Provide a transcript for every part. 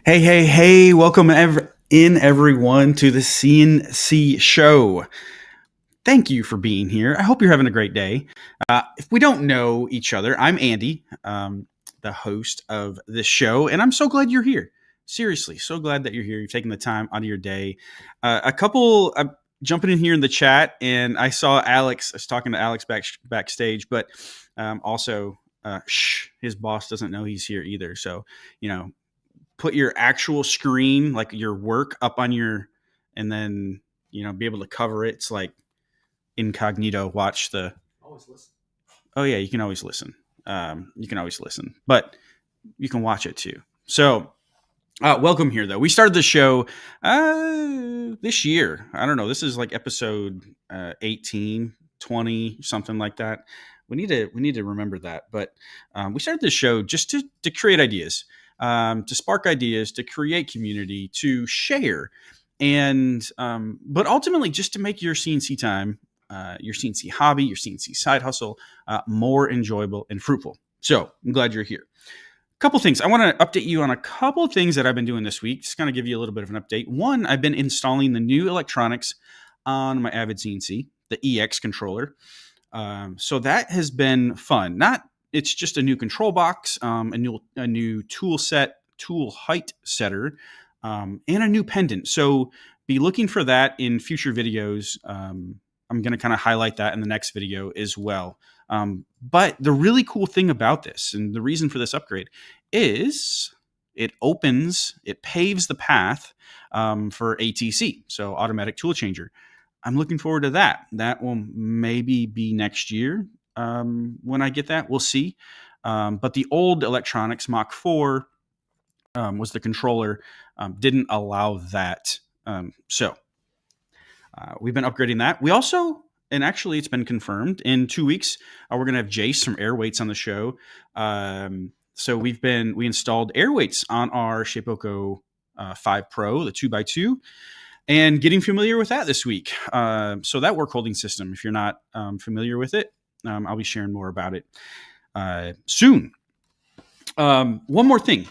Hey, welcome everyone to the CNC show. Thank you for being here. I hope you're having a great day. If we don't know each other, I'm Andy, the host of this show, and I'm so glad you're here. Seriously, so glad that you're here. You've taken the time out of your day. Jumping in here in the chat, and I saw Alex. I was talking to Alex backstage, but also, his boss doesn't know he's here either. So, put your actual screen, like your work, up on your, and then be able to cover it. It's like incognito. Watch the. Always listen. Oh yeah, you can always listen. But you can watch it too. So, welcome here though. We started the show this year. I don't know. This is like episode 18, 20, something like that. We need to remember that. But we started this show just to create ideas. To spark ideas, to create community, to share, and but ultimately just to make your CNC time, your CNC hobby, your CNC side hustle more enjoyable and fruitful. So I'm glad you're here. A couple things. I want to update you on a couple of things that I've been doing this week. Just kind of give you a little bit of an update. One, I've been installing the new electronics on my Avid CNC, the EX controller. So that has been fun. It's just a new control box, a new tool height setter, and a new pendant. So be looking for that in future videos. I'm going to kind of highlight that in the next video as well. But the really cool thing about this, and the reason for this upgrade, is it paves the path for ATC, so automatic tool changer. I'm looking forward to that. That will maybe be next year. When I get that, we'll see. But the old electronics Mach 4 was the controller, didn't allow that. So we've been upgrading that. We also, and actually it's been confirmed, in 2 weeks, we're going to have Jace from Airweights on the show. So we installed Airweights on our Shapeoko 5 Pro, the 2x2. And getting familiar with that this week. So that work holding system, if you're not familiar with it, I'll be sharing more about it soon. One more thing.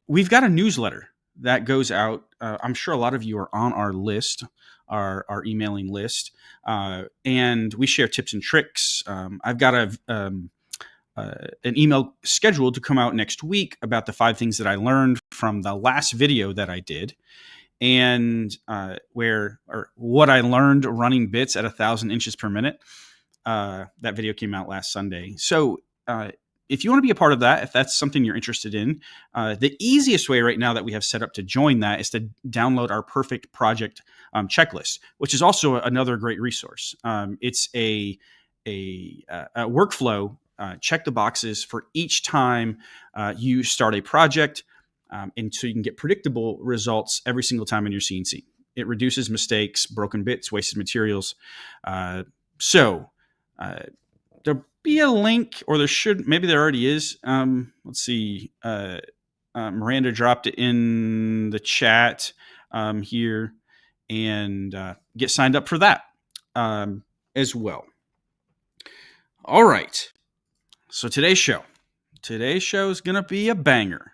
We've got a newsletter that goes out. I'm sure a lot of you are on our list, our emailing list, and we share tips and tricks. I've got an email scheduled to come out next week about the 5 things that I learned from the last video that I did. And what I learned running bits at 1,000 inches per minute. That video came out last Sunday. So if you want to be a part of that, if that's something you're interested in, the easiest way right now that we have set up to join that is to download our perfect project checklist, which is also another great resource. It's a workflow. Check the boxes for each time you start a project, and so you can get predictable results every single time in your CNC. It reduces mistakes, broken bits, wasted materials. So there'll be a link, or maybe there already is. Let's see. Miranda dropped it in the chat here, and get signed up for that as well. All right. So today's show is going to be a banger.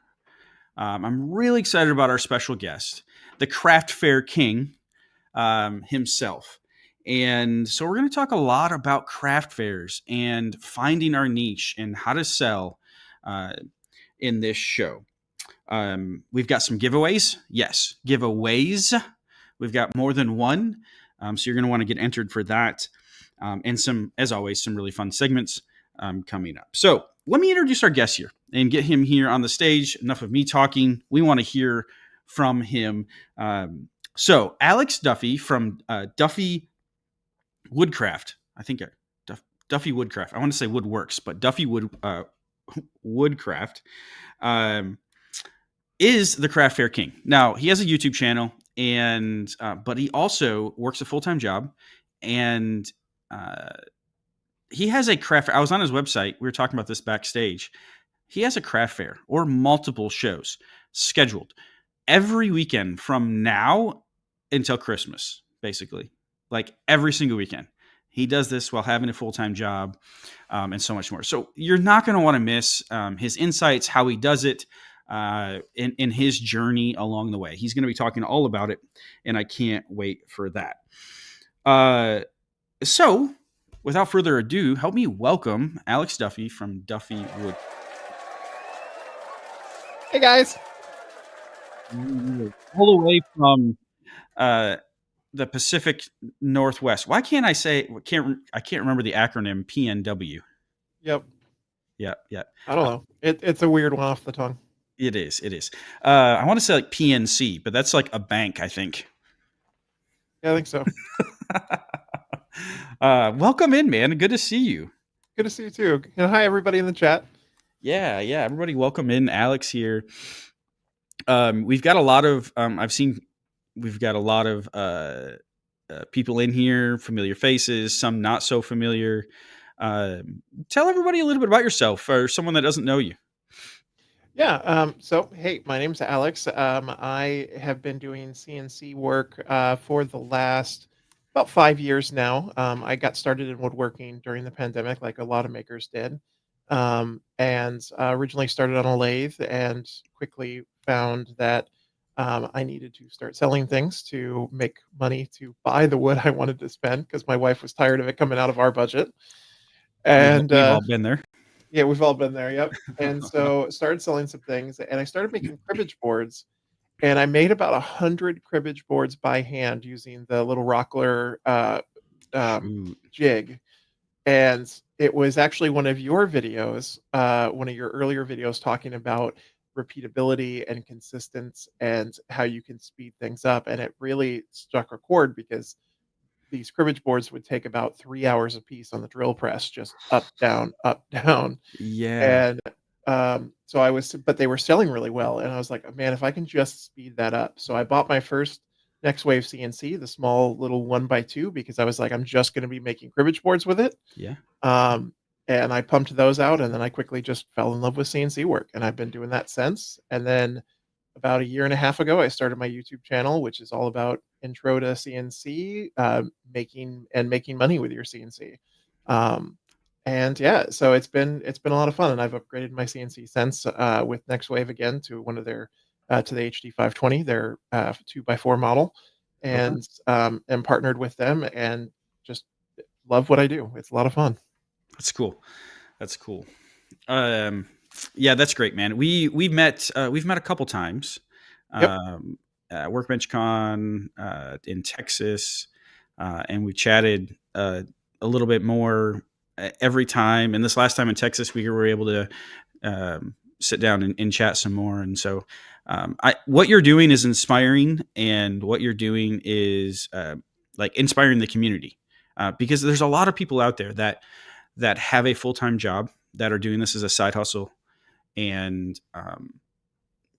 I'm really excited about our special guest, the Craft Fair King himself. And so we're going to talk a lot about craft fairs and finding our niche and how to sell in this show. We've got some giveaways. Yes, giveaways. We've got more than one. So you're going to want to get entered for that. And as always, some really fun segments coming up. So let me introduce our guest here and get him here on the stage. Enough of me talking. We want to hear from him. So Alex Duffy from Duffey Woodcraft. I think Duffey Woodcraft. I want to say Woodworks, but Duffey Woodcraft is the Craft Fair King. Now, he has a YouTube channel, but he also works a full-time job, and he has a craft fair. I was on his website. We were talking about this backstage. He has a craft fair or multiple shows scheduled every weekend from now until Christmas, basically. Like every single weekend. He does this while having a full-time job, and so much more. So you're not going to want to miss his insights, how he does it, in his journey along the way. He's going to be talking all about it, and I can't wait for that. So, without further ado, help me welcome Alex Duffy from Duffey Wood. Hey guys. All the way from the Pacific Northwest. Why can't I say I can't remember the acronym PNW. Yep. Yeah, yeah. I don't know. It's a weird one off the tongue. It is. It is. I want to say like PNC, but that's like a bank, I think. Yeah, I think so. Welcome in, man. Good to see you. Good to see you too. And hi everybody in the chat. Yeah, yeah. Everybody, welcome in. Alex here. We've got a lot of. We've got a lot of people in here, familiar faces, some not so familiar. Tell everybody a little bit about yourself, or someone that doesn't know you. Yeah. So hey, my name's Alex. I have been doing CNC work for the last about 5 years now. I got started in woodworking during the pandemic, like a lot of makers did, and originally started on a lathe, and quickly found that I needed to start selling things to make money to buy the wood I wanted to spend because my wife was tired of it coming out of our budget. And We've all been there. yeah, we've all been there. Yep. And so started selling some things, and I started making cribbage boards, and I made about 100 cribbage boards by hand using the little Rockler jig. And it was actually one of your videos, one of your earlier videos, talking about repeatability and consistency and how you can speed things up. And it really struck a chord because these cribbage boards would take about 3 hours a piece on the drill press, just up, down, up, down. Yeah. And but they were selling really well. And I was like, man, if I can just speed that up. So I bought my first Next Wave CNC, the small little 1x2, because I was like, I'm just going to be making cribbage boards with it. Yeah. And I pumped those out, and then I quickly just fell in love with CNC work, and I've been doing that since. And then about a year and a half ago, I started my YouTube channel, which is all about intro to CNC, making money with your CNC. And yeah, so it's been a lot of fun, and I've upgraded my CNC since with Next Wave again to one of their to the HD 520, their 2x4 model, and am partnered with them, and just love what I do. It's a lot of fun. That's cool. That's cool. Yeah, that's great, man. We've met a couple times. Yep. Workbench Con in Texas, and we chatted a little bit more every time. And this last time in Texas, we were able to sit down and chat some more. And so, what you're doing is inspiring, and what you're doing is like inspiring the community, because there's a lot of people out there that have a full-time job that are doing this as a side hustle. And,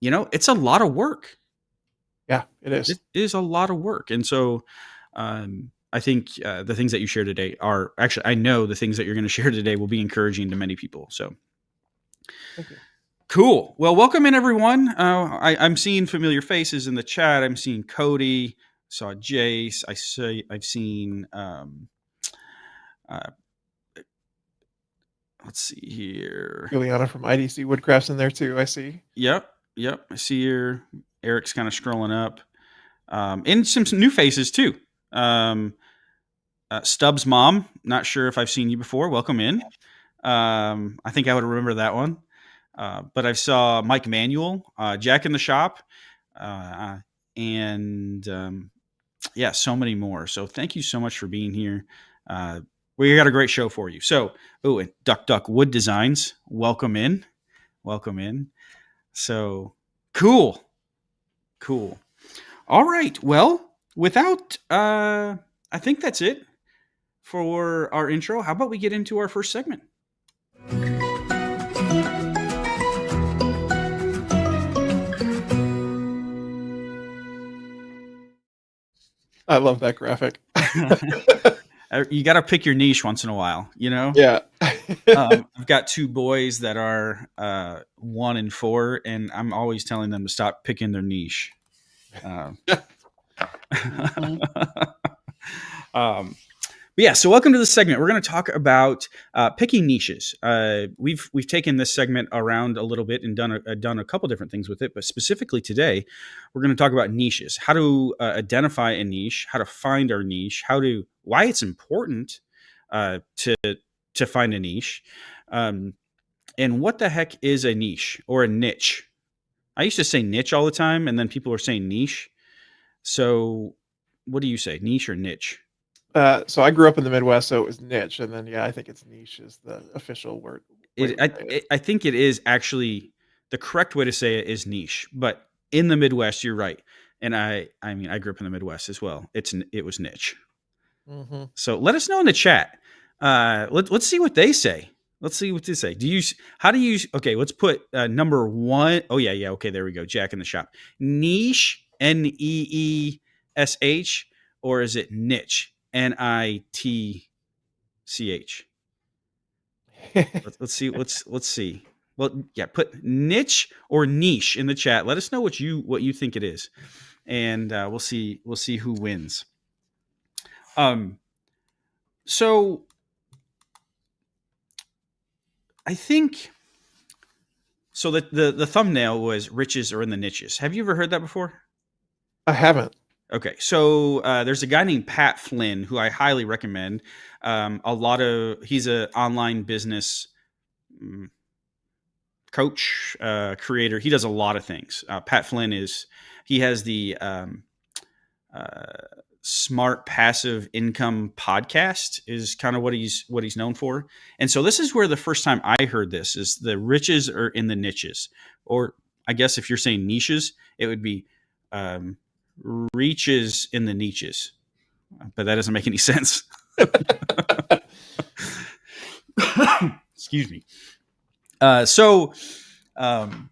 it's a lot of work. Yeah, it is. It is a lot of work. And so I think the things that you share today are actually, I know the things that you're going to share today will be encouraging to many people. So thank you. Cool. Well, welcome in, everyone. I'm seeing familiar faces in the chat. I'm seeing Cody, saw Jace. I've seen, let's see here. Juliana from IDC Woodcraft's in there too, I see. Yep. I see her. Eric's kind of scrolling up. And some new faces too. Stubbs' mom. Not sure if I've seen you before. Welcome in. I think I would remember that one. But I saw Mike Manuel, Jack in the Shop, and so many more. So thank you so much for being here. We got a great show for you. So, and Duck Wood Designs, welcome in. So cool. All right. Well, without, I think that's it for our intro. How about we get into our first segment? I love that graphic. You got to pick your niche once in a while, you know? Yeah. I've got two boys that are 1 and 4, and I'm always telling them to stop picking their niche. But yeah, so welcome to this segment. We're going to talk about picking niches. We've taken this segment around a little bit and done a couple different things with it, but specifically today, we're going to talk about niches. How to identify a niche, how to find our niche, why it's important to find a niche, um, and what the heck is a niche or a niche. I used to say niche all the time, and then people were saying niche. So, what do you say, niche or niche? So I grew up in the Midwest, so it was niche, and then yeah, I think it's niche is the official way It, to say it. I think it is actually the correct way to say it is niche, but in the Midwest, you're right. And I mean, I grew up in the Midwest as well. It was niche. Hmm. So let us know in the chat. Let's see what they say. Let's see what they say. How do you, okay, let's put number one. Oh, yeah, yeah. Okay, there we go. Jack in the shop. Niche, Neesh, or is it niche, Nitch? Let's see. Let's see. Well, yeah, put niche or niche in the chat. Let us know what you think it is, and we'll see who wins. Um, so I think so. The thumbnail was riches are in the niches. Have you ever heard that before? I haven't. Okay, so there's a guy named Pat Flynn who I highly recommend. He's an online business mm, coach, creator. He does a lot of things. Pat Flynn he has the uh, Smart Passive Income podcast is kind of what he's known for. And so this is where the first time I heard this is the riches are in the niches, or I guess if you're saying niches, it would be um, reaches in the niches. But that doesn't make any sense. Excuse me. So um,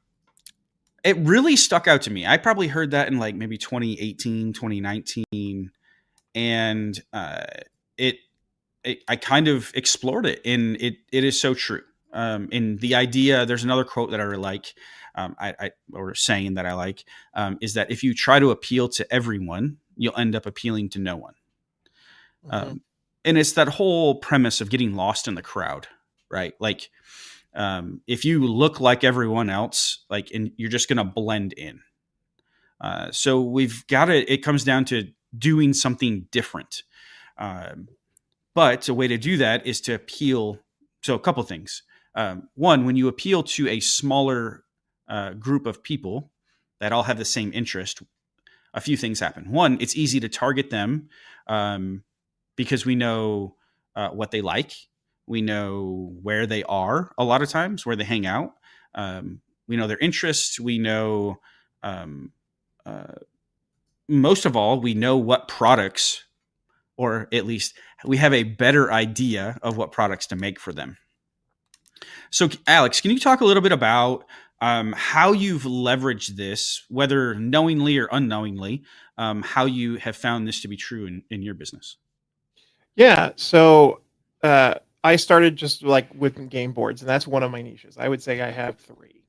it really stuck out to me. I probably heard that in like maybe 2018, 2019, and it, I kind of explored it, and it is so true. And the idea, there's another quote that I really like, or saying that I like, is that if you try to appeal to everyone, you'll end up appealing to no one. Hmm. Um, and it's that whole premise of getting lost in the crowd, right? Like, if you look like everyone else, like, and you're just going to blend in. So we've got to, it comes down to doing something different. Um, but a way to do that is to appeal. So a couple things. One, when you appeal to a smaller group of people that all have the same interest, a few things happen. One, it's easy to target them um, because we know what they like. We know where they are a lot of times, where they hang out. We know their interests. We know, um, uh, most of all, we know what products, or at least we have a better idea of what products to make for them. So, Alex, can you talk a little bit about how you've leveraged this, whether knowingly or unknowingly, how you have found this to be true in your business? Yeah. So I started just like with game boards, and that's one of my niches. I would say I have three.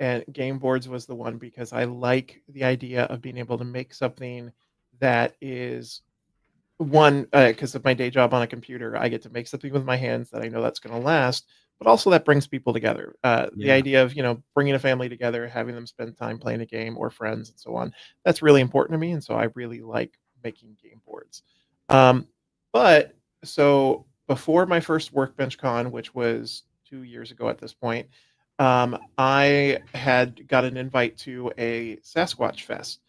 And game boards was the one because I like the idea of being able to make something that is one, because of my day job on a computer, I get to make something with my hands that I know that's going to last, but also that brings people together. The Yeah. idea of, bringing a family together, having them spend time playing a game or friends and so on, that's really important to me. And so I really like making game boards. Um, but so before my first Workbench Con, which was 2 years ago at this point, I had got an invite to a Sasquatch Fest,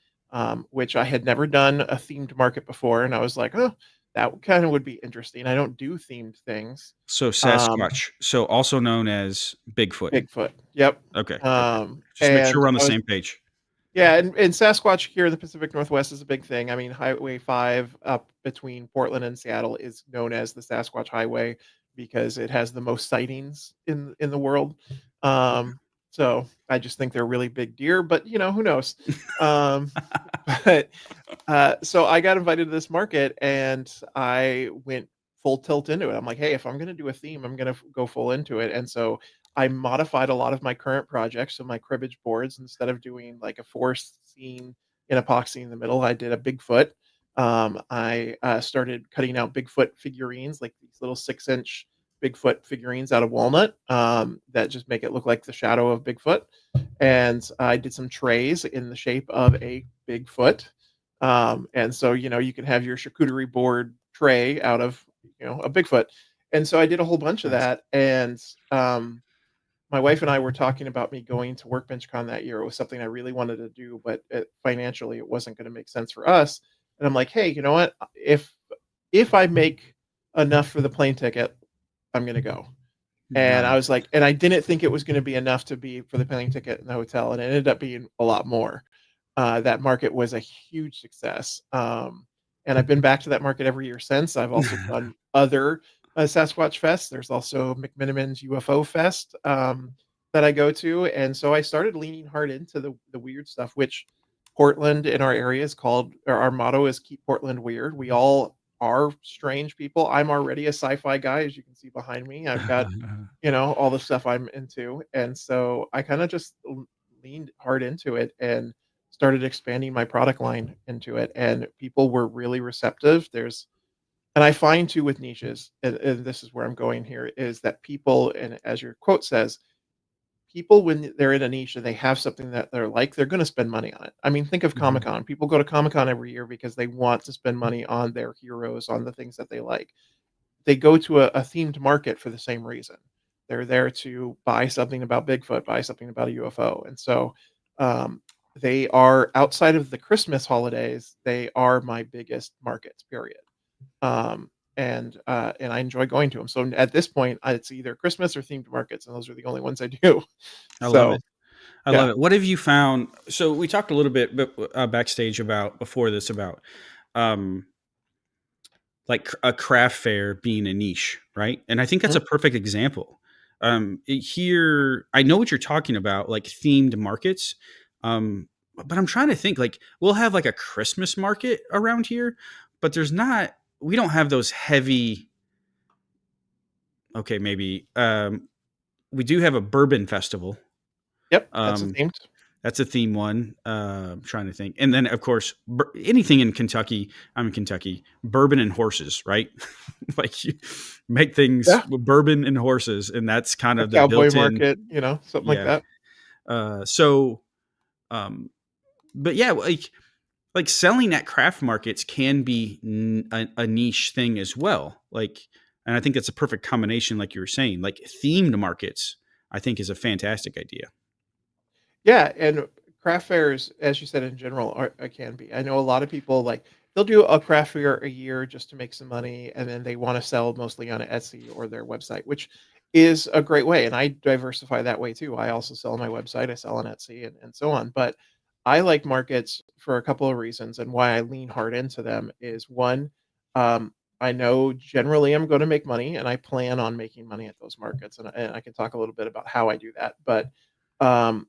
which I had never done a themed market before, and I was like, "Oh, that kind of would be interesting." I don't do themed things. So Um, Sasquatch, so also known as Bigfoot. Bigfoot, yep. Okay. Okay. Just make sure And we're on the I was same page. yeah, and Sasquatch here in the Pacific Northwest is a big thing. I mean, Highway 5 up between Portland and Seattle is known as the Sasquatch Highway because it has the most sightings in the world. Um, so I just think they're really big deer, but who knows? Um, but so I got invited to this market and I went full tilt into it. I'm like, hey, if I'm going to do a theme, I'm going to go full into it. And so I modified a lot of my current projects. So my cribbage boards, instead of doing like a forest scene in epoxy in the middle, I did a Bigfoot. I started cutting out Bigfoot figurines, like these little 6-inch Bigfoot figurines out of walnut that just make it look like the shadow of Bigfoot. And I did some trays in the shape of a Bigfoot. And so, you can have your charcuterie board tray out of, a Bigfoot. And so I did a whole bunch of Nice. that. And my wife and I were talking about me going to WorkbenchCon that year. It was something I really wanted to do, but financially, it wasn't going to make sense for us. And I'm like, hey, you know what? If I make enough for the plane ticket, I'm going to go. And I was Nice. like, and I didn't think it was going to be enough to be for the plane ticket and the hotel, and it ended up being a lot more. That market was a huge success, and I've been back to that market every year since. I've also done other Sasquatch Fest. There's also McMiniman's UFO Fest that I go to, and so I started leaning hard into the weird stuff, which Portland in our area is called. Or our motto is "Keep Portland Weird." We all are strange people. I'm already a sci-fi guy, as you can see behind me. I've got all the stuff I'm into, and so I kind of just leaned hard into it and started expanding my product line into it, and people were really receptive. And I find too with niches, and this is where I'm going here, is that people, and as your quote says, people when they're in a niche and they have something that they're going to spend money on it. I mean, think of Mhm. Comic-Con. People go to Comic-Con every year because they want to spend money on their heroes, on the things that they like. They go to a themed market for the same reason. They're there to buy something about Bigfoot, buy something about a UFO. And so um, they are outside of the Christmas holidays, they are my biggest markets, period. And I enjoy going to them. So at this point, it's either Christmas or themed markets, and those are the only ones I do. I love So it. I love yeah. it. What have you found? So we talked a little bit backstage about before this about um, like a craft fair being a niche, right? And I think that's Mhm. a perfect example. Here, I know what you're talking about, like themed markets. Um, but I'm trying to think, like, we'll have like a Christmas market around here, but there's not, we don't have those heavy, okay, maybe. We do have a bourbon festival. Yep, that's a Um, themed. That's a theme one. I'm trying to think, and then of course anything in Kentucky. I'm in Kentucky. Bourbon and horses, right? Like you make things Yeah, with bourbon and horses, and that's kind a of the cowboy built-in. market, something like Yeah. that. So, um, but yeah, like selling at craft markets can be a niche thing as well. Like, and I think that's a perfect combination, like you were saying. Like themed markets, I think is a fantastic idea. Yeah, and craft fairs, as you said, in general, can be. I know a lot of people like they'll do a craft fair a year just to make some money, and then they want to sell mostly on Etsy or their website, which is a great way. And I diversify that way too. I also sell on my website, I sell on Etsy, and so on. But I like markets for a couple of reasons, and why I lean hard into them is one, I know generally I'm going to make money, and I plan on making money at those markets, and I can talk a little bit about how I do that, but. Um,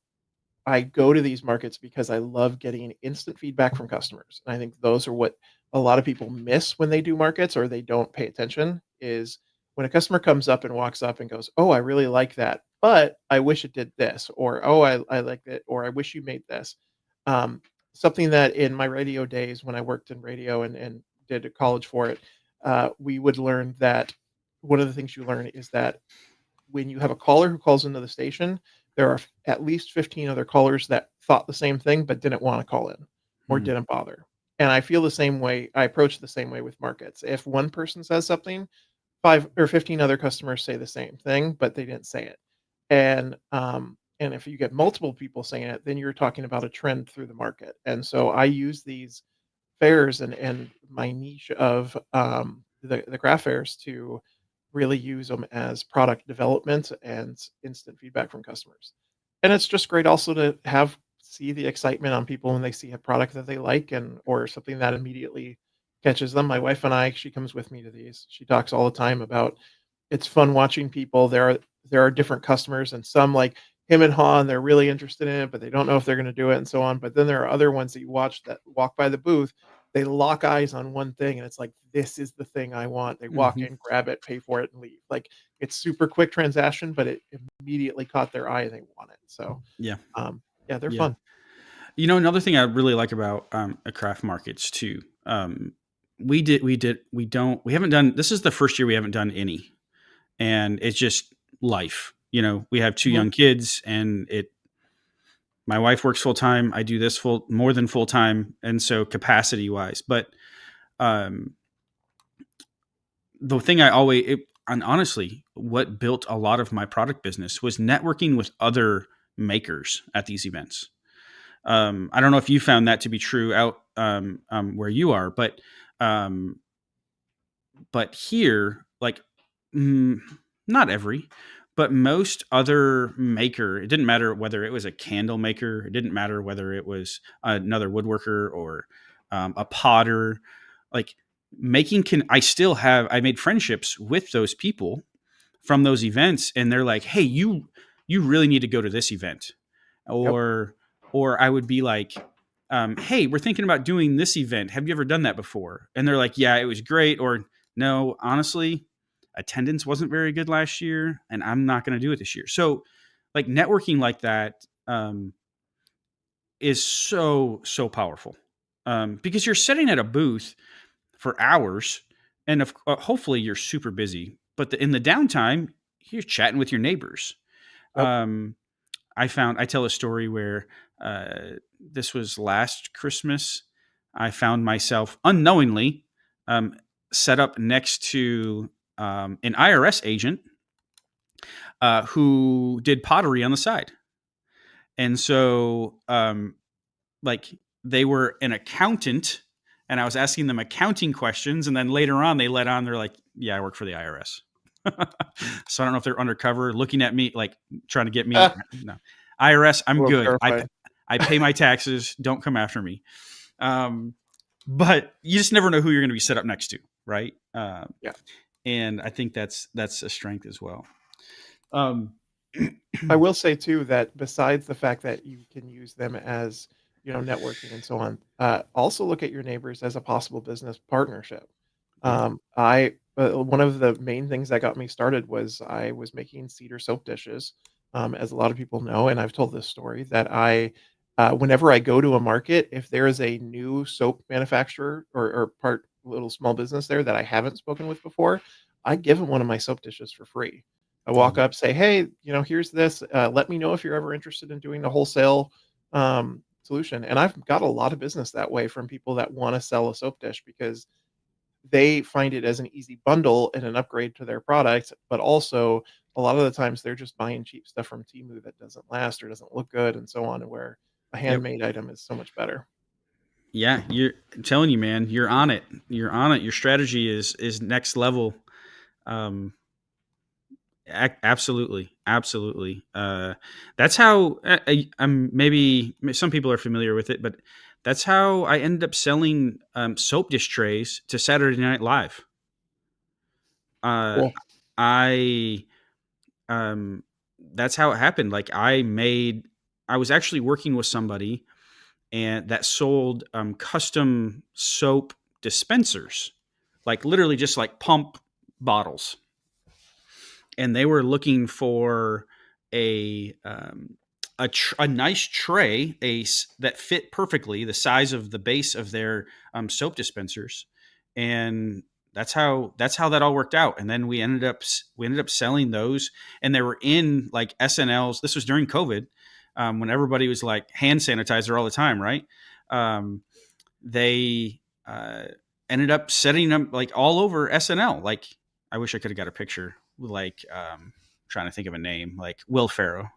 I go to these markets because I love getting instant feedback from customers. And I think those are what a lot of people miss when they do markets or they don't pay attention is when a customer comes up and walks up and goes, "Oh, I really like that, but I wish it did this," or "Oh, I like it," or "I wish you made this." Um, Something that in my radio days when I worked in radio and did a college for it, we would learn that one of the things you learn is that when you have a caller who calls into the station, there are at least 15 other callers that thought the same thing but didn't want to call in or Hmm. didn't bother. And I feel the same way. I approach the same way with markets. If one person says something, 5 or 15 other customers say the same thing, but they didn't say it. And if you get multiple people saying it, then you're talking about a trend through the market. And so I use these fairs and my niche of the craft fairs to really use them as product development and instant feedback from customers. And it's just great also to have see the excitement on people when they see a product that they like and or something that immediately catches them. My wife and I, she comes with me to these. She talks all the time about it's fun watching people. There are different customers and some like him and Han, they're really interested in it, but they don't know if they're going to do it and so on. But then there are other ones that you watch that walk by the booth, they lock eyes on one thing and it's like, this is the thing I want. They walk Hmm. in, grab it, pay for it, and leave. Like it's super quick transaction, but it immediately caught their eye and they want it. So Yeah. yeah, they're Yeah. fun. You know, another thing I really like about craft markets too. Um, we haven't done, this is the first year we haven't done any. And it's just life. We have two Mhm. young kids, and my wife works full time. I do this more than full time. And so capacity wise, but, um, the thing and honestly, what built a lot of my product business was networking with other makers at these events. I don't know if you found that to be true out where you are, um, but here, like, mm, not every, but most other maker, it didn't matter whether it was a candle maker, it didn't matter whether it was another woodworker or a potter, like I made friendships with those people from those events, and they're like, hey, you really need to go to this event. Yep. Or I would be like, hey, we're thinking about doing this event, have you ever done that before? And they're like, yeah, it was great. Or no, honestly, attendance wasn't very good last year, and I'm not going to do it this year. So like networking like that, is so powerful, because you're sitting at a booth for hours, and hopefully you're super busy, but in the downtime you're chatting with your neighbors. Yep. um, I tell a story where, this was last Christmas. I found myself unknowingly, um, set up next to, an IRS agent, who did pottery on the side. And so, like, they were an accountant, and I was asking them accounting questions. And then later on, they're like, yeah, I work for the IRS. So I don't know if they're undercover looking at me, like trying to get me. Ah, No, IRS, a I'm little good. terrifying. I pay my taxes. Don't come after me. Um, but you just never know who you're going to be set up next to, right? Yeah. And I think that's a strength as well. Um, I will say too that besides the fact that you can use them as, networking and so on, also look at your neighbors as a possible business partnership. yeah. I One of the main things that got me started was I was making cedar soap dishes, as a lot of people know, and I've told this story that whenever I go to a market, if there is a new soap manufacturer or part little small business there that I haven't spoken with before, I give them one of my soap dishes for free. I walk Oh, up, say, "Hey, here's this. Let me know if you're ever interested in doing a wholesale solution." And I've got a lot of business that way from people that want to sell a soap dish because they find it as an easy bundle and an upgrade to their product, but also a lot of the times they're just buying cheap stuff from Temu that doesn't last or doesn't look good and so on, and where a yep. handmade item is so much better. Yeah, I'm telling you, man, you're on it. You're on it. Your strategy is next level. Um, Absolutely, absolutely. That's how I'm. Maybe some people are familiar with it, but that's how I ended up selling, soap dish trays to Saturday Night Live. Uh, Cool. I That's how it happened. Like, I was actually working with somebody and that sold, custom soap dispensers, like literally just like pump bottles, and they were looking for a a nice tray, that fit perfectly the size of the base of their, soap dispensers, and that's how that all worked out. And then we ended up selling those, and they were in like SNLs. This was during COVID, when everybody was like hand sanitizer all the time, right? Um, they ended up setting them like all over SNL. Like, I wish I could have got a picture. Like, trying to think of a name, like Will Ferrell,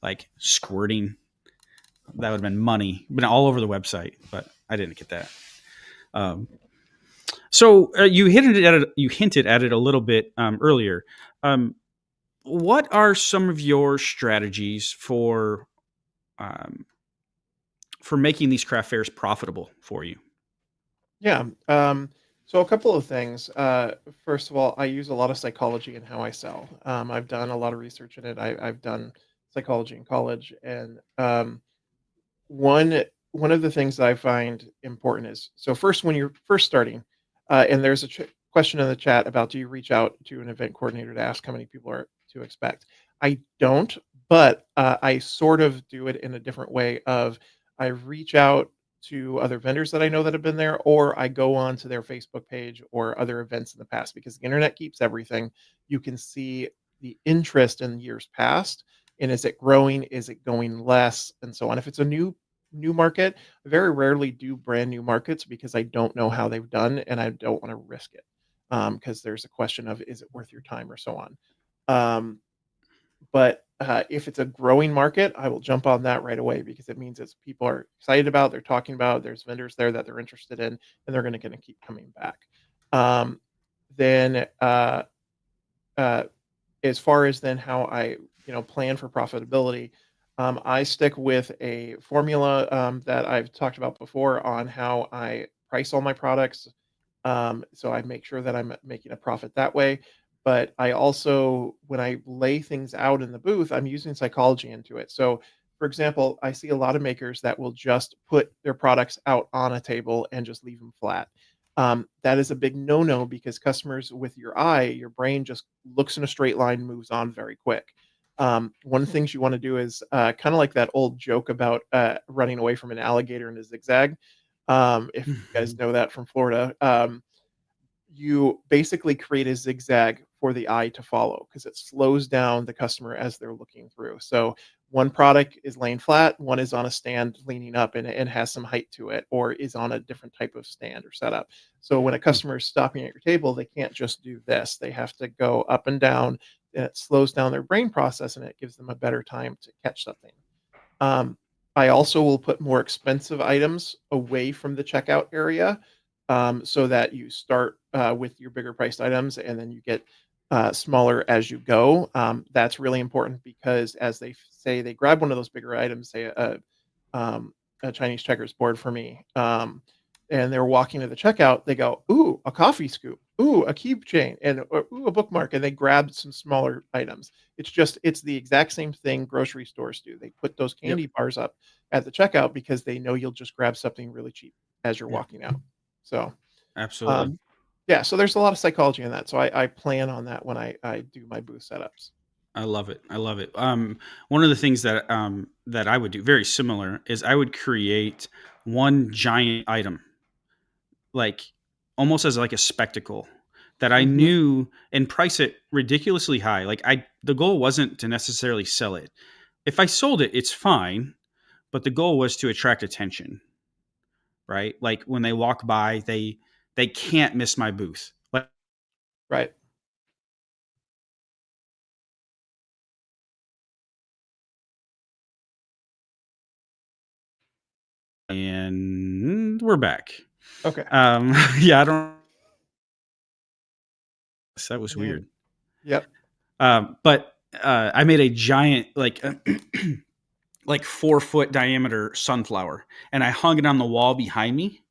like squirting. That would have been money. Been all over the website, but I didn't get that. Um, so, you hinted at it a little bit, earlier. Um, what are some of your strategies um, for making these craft fairs profitable for you? Yeah. So a couple of things. First of all, I use a lot of psychology in how I sell. I've done a lot of research in it. I've done psychology in college, and one one of the things that I find important is so first when you're first starting, and there's a question in the chat about do you reach out to an event coordinator to ask how many people are to expect? I don't, but I sort of do it in a different way. Of I reach out. to other vendors that I know that have been there, or I go on to their Facebook page or other events in the past because the internet keeps everything. You can see the interest in years past, and is it growing? Is it going less? And so on. If it's a new market, I very rarely do brand new markets because I don't know how they've done and I don't want to risk it. Because there's a question of is it worth your time or so on. But if it's a growing market, I will jump on that right away because it means it's people are excited about, they're talking about, there's vendors there that they're interested in, and they're gonna keep coming back. Um, then, uh, as far as then how I, plan for profitability, I stick with a formula, that I've talked about before on how I price all my products. So I make sure that I'm making a profit that way. But I also, when I lay things out in the booth, I'm using psychology into it. So, for example, I see a lot of makers that will just put their products out on a table and just leave them flat. That is a big no-no because customers, with your eye, your brain just looks in a straight line, moves on very quick. One of the things you want to do is kind of like that old joke about running away from an alligator in a zigzag. If you guys know that from Florida, you basically create a zigzag for the eye to follow because it slows down the customer as they're looking through. So one product is laying flat, one is on a stand leaning up and has some height to it, or is on a different type of stand or setup. So when a customer is stopping at your table, they can't just do this. They have to go up and down, and it slows down their brain process and it gives them a better time to catch something. Um, I also will put more expensive items away from the checkout area, so that you start with your bigger priced items and then you get smaller as you go. That's really important because as they say, they grab one of those bigger items, say a Chinese checkers board for me, and they're walking to the checkout, they go, "Ooh, a coffee scoop. Ooh, a keychain, and ooh, a bookmark," and they grab some smaller items. It's the exact same thing grocery stores do. They put those Yep. candy bars up at the checkout because they know you'll just grab something really cheap as you're Yeah. walking out. So, Absolutely. um, yeah, so there's a lot of psychology in that. So I plan on that when I do my booth setups. I love it. I love it. One of the things that I would do very similar is I would create one giant item, like almost as like a spectacle that I Mhm. knew and price it ridiculously high. Like the goal wasn't to necessarily sell it. If I sold it, it's fine, but the goal was to attract attention, right? Like when they walk by, they can't miss my booth. Like, Right. and we're back. Okay. Yeah, I don't. That was And weird. yep. But I made a giant, like 4 foot diameter sunflower, and I hung it on the wall behind me.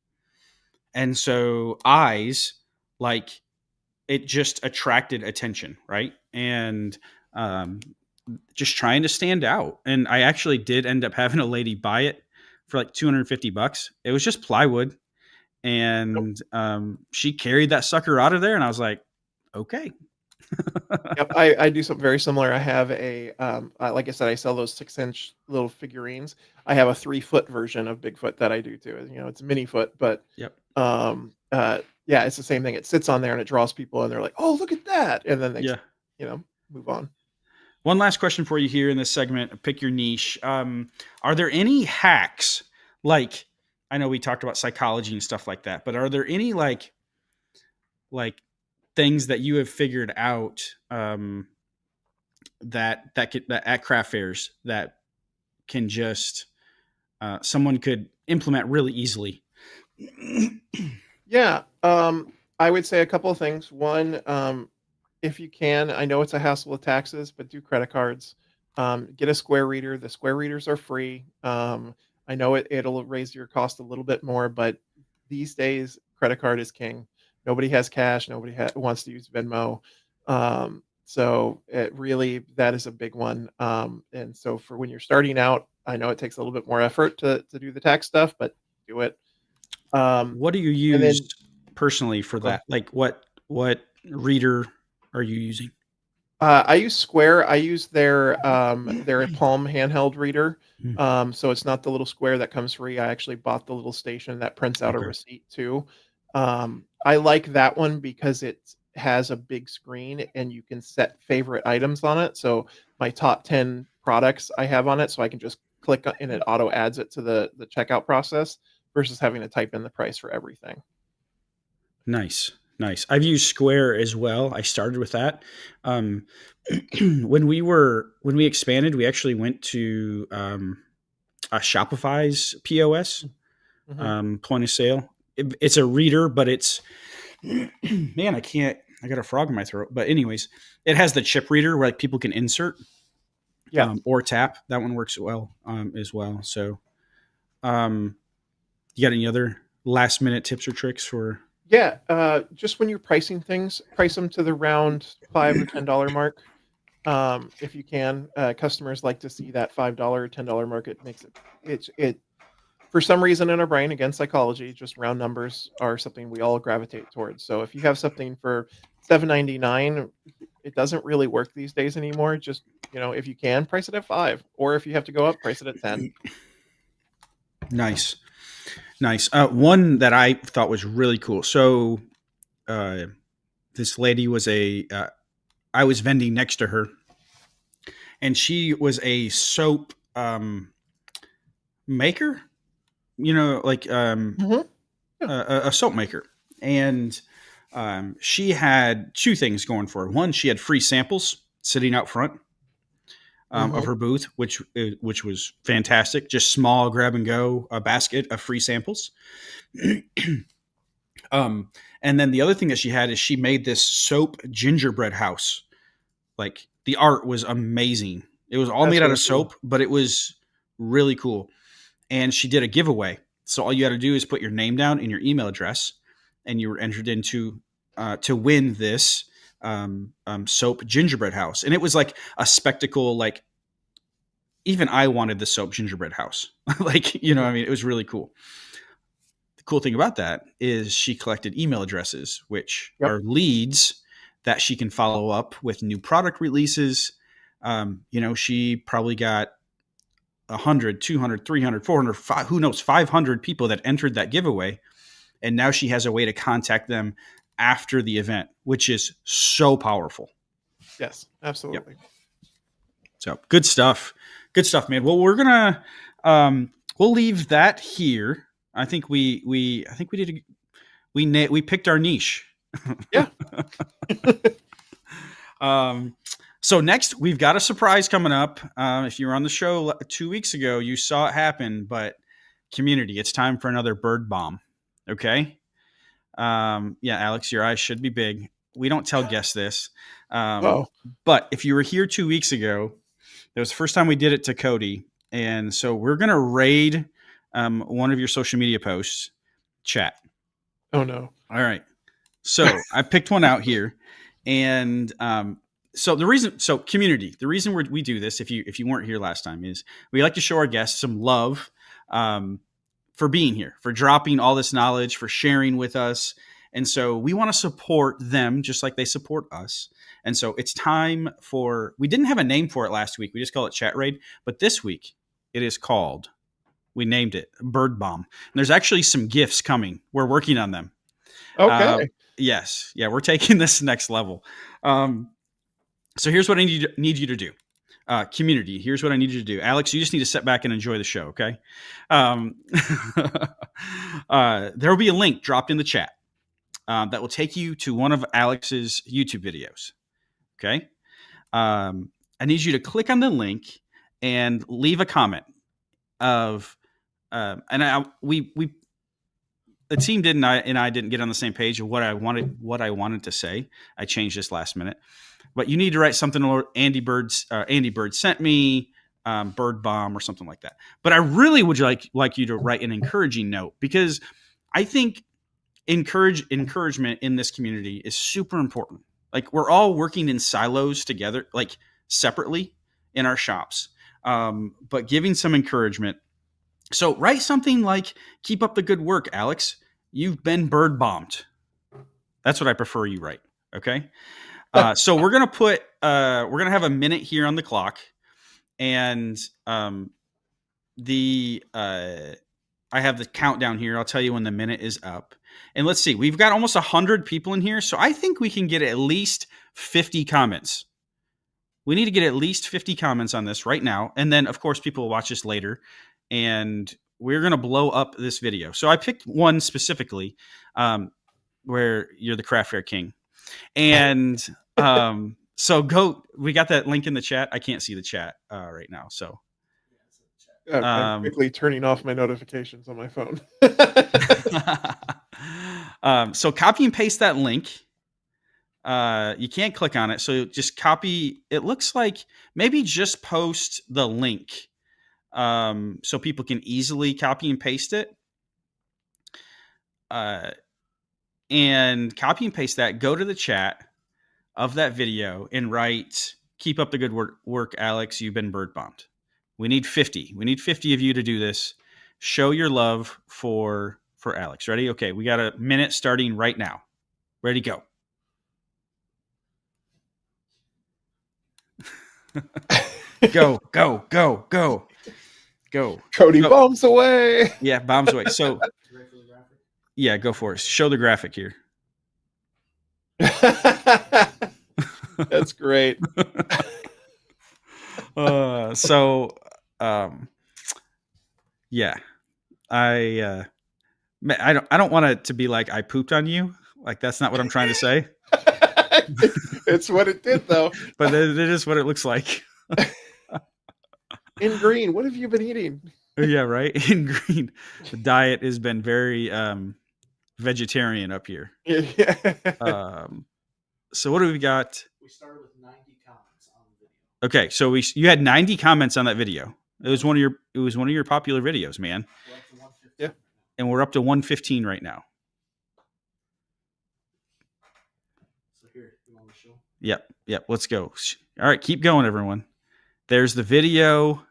And so eyes, like it just attracted attention, right? And um, just trying to stand out. And I actually did end up having a lady buy it for like $250. It was just plywood, Yep. and she carried that sucker out of there, and I was like, okay. Yep, I do something very similar. I have like I said, I sell those 6-inch little figurines. I have a 3-foot version of Bigfoot that I do too. It's a mini foot, but Yep. yeah, it's the same thing. It sits on there and it draws people, and they're like, "Oh, look at that!" And then they just, Yeah. move on. One last question for you here in this segment. Pick your niche. Are there any hacks? Like, I know we talked about psychology and stuff like that, but are there any like things that you have figured out that at craft fairs that can just someone could implement really easily? Yeah, I would say a couple of things. One, if you can, I know it's a hassle with taxes, but do credit cards. Get a Square Reader. The Square Readers are free. I know it'll raise your cost a little bit more, but these days, credit card is king. Nobody has cash. Nobody wants to use Venmo. So it really, that is a big one. And so for when you're starting out, I know it takes a little bit more effort to do the tax stuff, but do it. Um, What do you and use then personally for oh, go ahead. that? Like what reader are you using? I use Square. I use their Palm handheld reader. Hmm. So it's not the little Square that comes free. I actually bought the little station that prints out a Okay. receipt too. I like that one because it has a big screen and you can set favorite items on it. So my top 10 products I have on it, so I can just and it auto adds it to the checkout process versus having to type in the price for everything. Nice. Nice. I've used Square as well. I started with that. Um, when we expanded, we actually went to Shopify's POS, Hmm. point of sale. It's a reader, but it's man, I can't. I got a frog in my throat. But anyways, it has the chip reader where like people can insert Yeah. or tap. That one works well as well. So, um, you got any other last minute tips or tricks for? Yeah, just when you're pricing things, price them to the round $5 or $10 mark, if you can. Customers like to see that $5 or $10 mark. It makes it for some reason in our brain, again, psychology, just round numbers are something we all gravitate towards. So if you have something for 7.99, it doesn't really work these days anymore. Just, if you can, price it at 5, or if you have to go up, price it at 10. Nice, nice. One that I thought was really cool. So, uh, this lady was I was vending next to her, and she was a soap maker. Like Hmm. Yeah. a soap maker, and she had two things going for her. One, she had free samples sitting out front of Hmm. her booth, which was fantastic. Just small grab and go, a basket of free samples. um, and then the other thing that she had is she made this soap gingerbread house. Like the art was amazing. It was all That's made out really of cool. soap, but it was really cool. And she did a giveaway. So all you had to do is put your name down and your email address, and you were entered into to win this soap gingerbread house. And it was like a spectacle. Like even I wanted the soap gingerbread house. Like Mhm. I mean, it was really cool. The cool thing about that is she collected email addresses, which Yep. are leads that she can follow up with new product releases. She probably got 100, 200, 300, 400, who knows, 500 people that entered that giveaway. And now she has a way to contact them after the event, which is so powerful. Yes, Yep. absolutely. So good stuff. Good stuff, man. Well, we'll leave that here. I think we did, we picked our niche. Yeah. um, so next we've got a surprise coming up. If you were on the show 2 weeks ago, you saw it happen, but community, it's time for another bird bomb. Okay. Yeah, Alex, your eyes should be big. We don't tell guests this. Um, Oh, but if you were here 2 weeks ago, it was the first time we did it to Cody. And so we're going to raid one of your social media posts, chat. oh no. All right. So I picked one out here. And community, the reason we do this, if you weren't here last time, is we like to show our guests some love for being here, for dropping all this knowledge, for sharing with us. And so we want to support them just like they support us. And so it's time we didn't have a name for it last week. We just call it Chat Raid. But this week it is called, we named it Bird Bomb. And there's actually some gifts coming. We're working on them. Uh, Okay. yes. Yeah. We're taking this next level. Um, so here's what I need you to do. Community, here's what I need you to do. Alex, you just need to sit back and enjoy the show, okay? Um, there will be a link dropped in the chat that will take you to one of Alex's YouTube videos, okay? I need you to click on the link and leave a comment of, we the team I didn't get on the same page of what I wanted to say. I changed this last minute. But you need to write something or Andy Bird sent me Bird Bomb or something like that. But I really would like you to write an encouraging note, because I think encouragement in this community is super important. Like we're all working in silos together, like separately in our shops, but giving some encouragement. So write something like, "Keep up the good work, Alex. You've been bird bombed." That's what I prefer you write. Okay. So we're gonna put we're going to have a minute here on the clock. And I have the countdown here. I'll tell you when the minute is up. And let's see, we've got almost 100 people in here. So I think we can get at least 50 comments. We need to get at least 50 comments on this right now. And then, of course, people will watch this later. And we're going to blow up this video. So I picked one specifically where you're the craft fair king. And so we got that link in the chat. I can't see the chat right now. So I'm quickly turning off my notifications on my phone. So copy and paste that link. You can't click on it. So just copy. It looks like maybe just post the link so people can easily copy and paste it. And copy and paste that. Go to the chat of that video and write, "Keep up the good work, Alex. You've been bird bombed." We need 50. We need 50 of you to do this. Show your love for Alex. Ready? Okay, we got a minute starting right now. Ready, go. Go. Cody go. bombs away. Yeah, bombs away. So, yeah, go for it. Show the graphic here. That's great. Yeah, I don't want it to be like I pooped on you. Like, that's not what I'm trying to say. It's what it did, though. But it is what it looks like. In green, what have you been eating? Yeah, right. In green, the diet has been very vegetarian up here. Yeah. So what do we got? We started with 90 comments on the video. Okay, so you had 90 comments on that video. It was one of your popular videos, man. We're up to 115 Yeah. right now. And we're up to 115 right now. So here, you want to show? Yep. Let's go. All right, keep going, everyone. There's the video.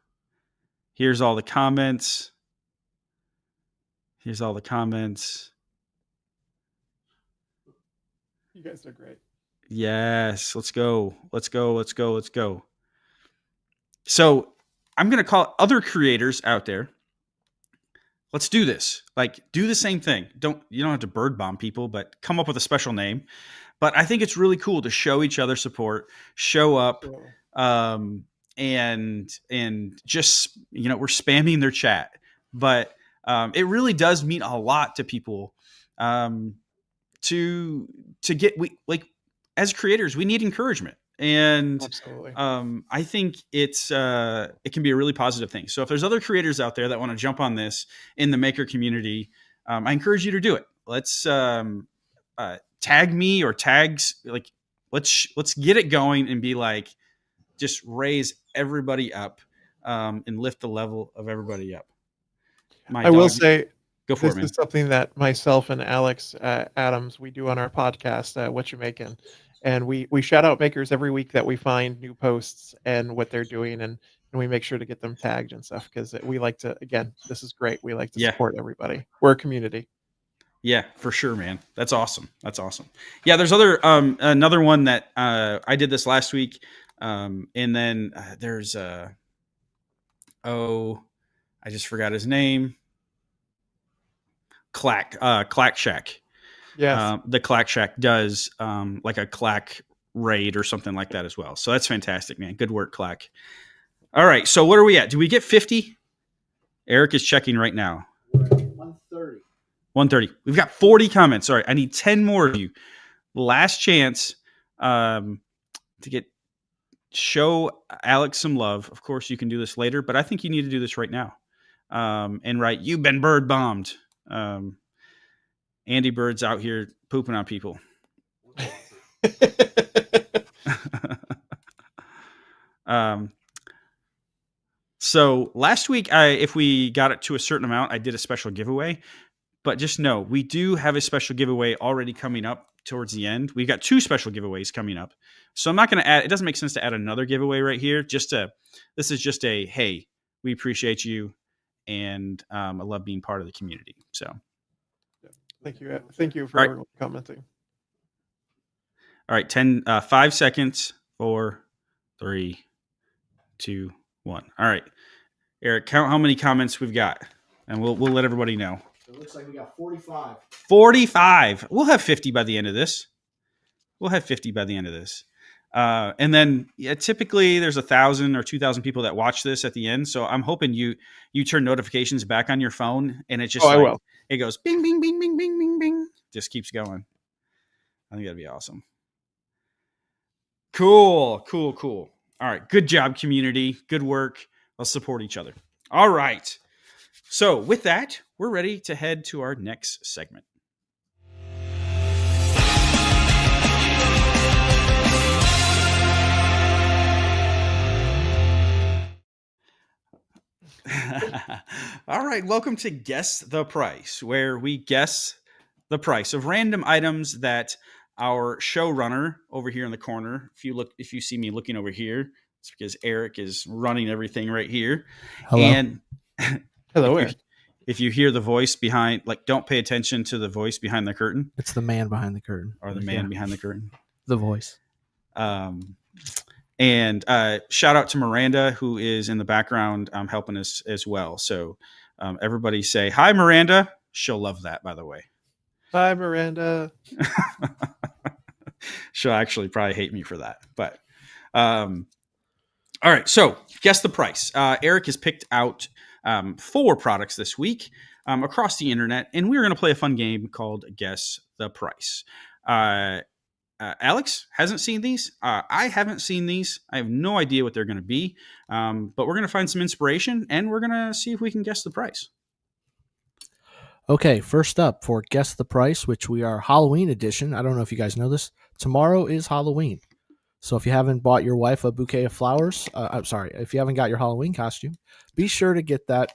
Here's all the comments. You guys are great. Yes, let's go. So I'm going to call other creators out there. Let's do this. Like, do the same thing. You don't have to bird bomb people, but come up with a special name. But I think it's really cool to show each other support, show up, and just, we're spamming their chat. But it really does mean a lot to people to get, as creators, we need encouragement. And Absolutely. I think it can be a really positive thing. So if there's other creators out there that want to jump on this in the maker community, I encourage you to do it. Let's tag me or tags. Like, let's get it going and be like, just raise everybody up and lift the level of everybody up. I will say, go for this it, man. is something that myself and Alex Adams, we do on our podcast, What You Making. And we shout out makers every week that we find new posts and what they're doing. And we make sure to get them tagged and stuff because we like to, again, this is great. We like to support everybody. We're a community. Yeah, for sure, man. That's awesome. Yeah, there's another one that I did this last week. And then there's I just forgot his name. Clack Shack. Yes. The Clack Shack does like a Clack raid or something like that as well. So that's fantastic, man. Good work, Clack. All right. So what are we at? Do we get 50? Eric is checking right now. 130. 130. We've got 40 comments. All right. I need 10 more of you. Last chance to show Alex some love. Of course, you can do this later, but I think you need to do this right now. And write, "You've been bird bombed." Andy Bird's out here pooping on people. So last week, if we got it to a certain amount, I did a special giveaway. But just know, we do have a special giveaway already coming up towards the end. We've got 2 special giveaways coming up. So I'm not going to add, it doesn't make sense to add another giveaway right here. This is just a, hey, we appreciate you. And I love being part of the community. So. Thank you for everyone commenting. All right, 5 seconds for 3, 2, 1. All right, Eric, count how many comments we've got, and we'll let everybody know. It looks like we got 45. 45. We'll have 50 by the end of this. And then typically there's 1,000 or 2,000 people that watch this at the end. So I'm hoping you turn notifications back on your phone, and it just I will. It goes bing, bing, bing, bing, bing, bing, bing. Just keeps going. I think that'd be awesome. Cool. All right. Good job, community. Good work. Let's support each other. All right. So with that, we're ready to head to our next segment. All right, welcome to Guess the Price, where we guess the price of random items that our showrunner over here in the corner, if you see me looking over here, it's because Eric is running everything right here. Hello. And Hello, Eric. if you hear the voice behind, don't pay attention to the voice behind the curtain. It's the man behind the curtain. Or the man behind the curtain. The voice. And shout out to Miranda, who is in the background helping us as well. So everybody say, hi, Miranda. She'll love that, by the way. Bye, Miranda. She'll actually probably hate me for that. But all right, so guess the price. Eric has picked out 4 products this week across the internet, and we're going to play a fun game called Guess the Price. Alex hasn't seen these. I haven't seen these. I have no idea what they're going to be, but we're going to find some inspiration, and we're going to see if we can guess the price. Okay, first up for Guess the Price, which we are Halloween edition. I don't know if you guys know this. Tomorrow is Halloween. So if you haven't bought your wife a bouquet of flowers, if you haven't got your Halloween costume, be sure to get that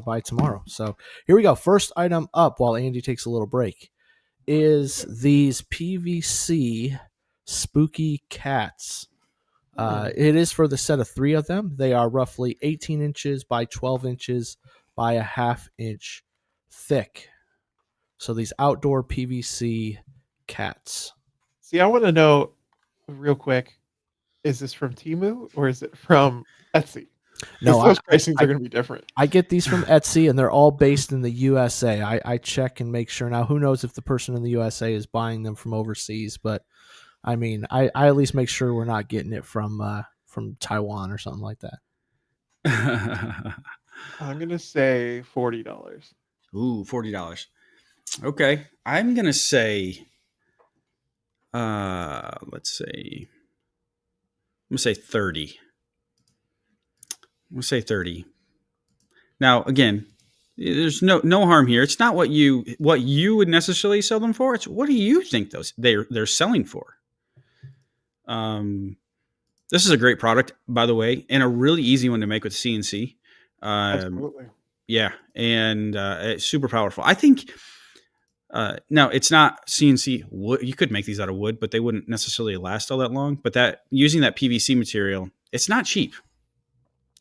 by tomorrow. So here we go. First item up while Andy takes a little break is these PVC spooky cats. It is for the set of 3 of them. They are roughly 18 inches by 12 inches by a half inch thick. So these outdoor PVC cats. See, I want to know real quick, is this from Temu or is it from Etsy? No, those pricings are going to be different. I get these from Etsy, and they're all based in the USA. I check and make sure. Now, who knows if the person in the USA is buying them from overseas? But I mean, I at least make sure we're not getting it from Taiwan or something like that. I'm going to say $40. Ooh, $40. Okay, I'm going to say, let's see. I'm going to say 30. I'm going to say 30. Now, again, there's no harm here. It's not what you would necessarily sell them for. It's what do you think they're selling for? This is a great product, by the way, and a really easy one to make with CNC. Absolutely. Yeah, and it's super powerful. I think now it's not CNC wood. You could make these out of wood, but they wouldn't necessarily last all that long. But using that PVC material, it's not cheap.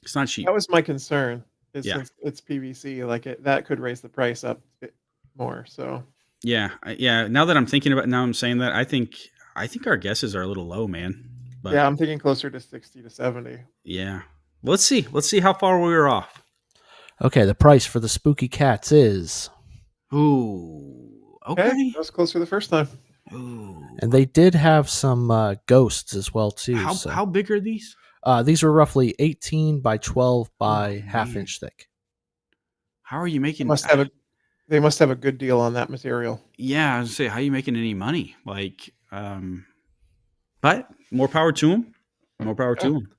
It's not cheap. That was my concern. Yeah. Since it's PVC, that could raise the price up more. So yeah. Now that I'm saying that, I think our guesses are a little low, man. But, yeah, I'm thinking closer to 60 to 70. Yeah. Let's see how far we were off. Okay, the price for the spooky cats is. Ooh. Okay. That was closer the first time. Ooh. And they did have some ghosts as well too. How big are these? These are roughly 18 by 12 by half inch thick. How are you making? They must have a good deal on that material. Yeah, I was gonna say, how are you making any money? But more power to them. More power to them.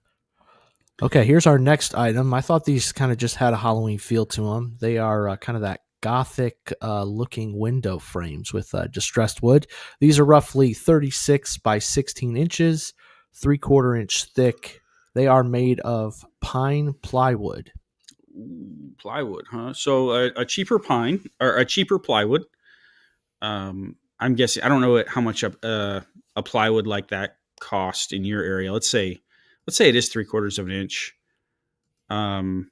Okay, here's our next item. I thought these kind of just had a Halloween feel to them. They are kind of that gothic looking window frames with distressed wood. These are roughly 36 by 16 inches, 3/4 inch thick. They are made of pine plywood. Ooh, plywood, huh? So a cheaper pine or a cheaper plywood. I'm guessing. I don't know how much a plywood like that cost in your area. Let's say it is 3/4 of an inch. I'm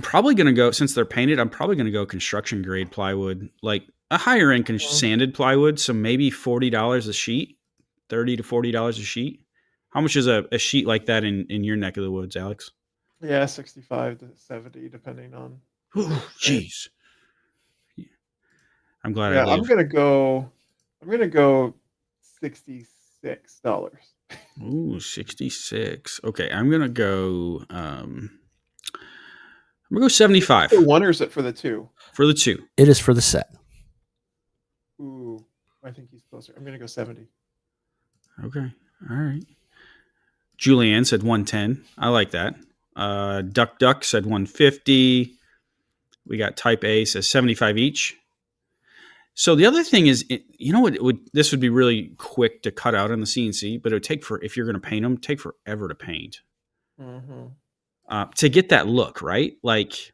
probably going to go, since they're painted, I'm probably going to go construction grade plywood, like a higher end sanded plywood. So maybe $40 a sheet, $30 to $40 a sheet. How much is a sheet like that in your neck of the woods, Alex? Yeah, 65 to 70, depending on. Jeez. I'm glad I Yeah, live. I'm gonna go $66. Ooh, 66. Okay, I'm gonna go 75 For one, or is it for the two? for the two. It is for the set. Ooh, I think he's closer. I'm gonna go 70. Okay. All right. Julianne said 110. I like that. Duck said 150. We got Type A says 75 each. So the other thing is, this would be really quick to cut out on the CNC, but it would take if you're going to paint them, take forever to paint. Mm-hmm. To get that look, right? Like,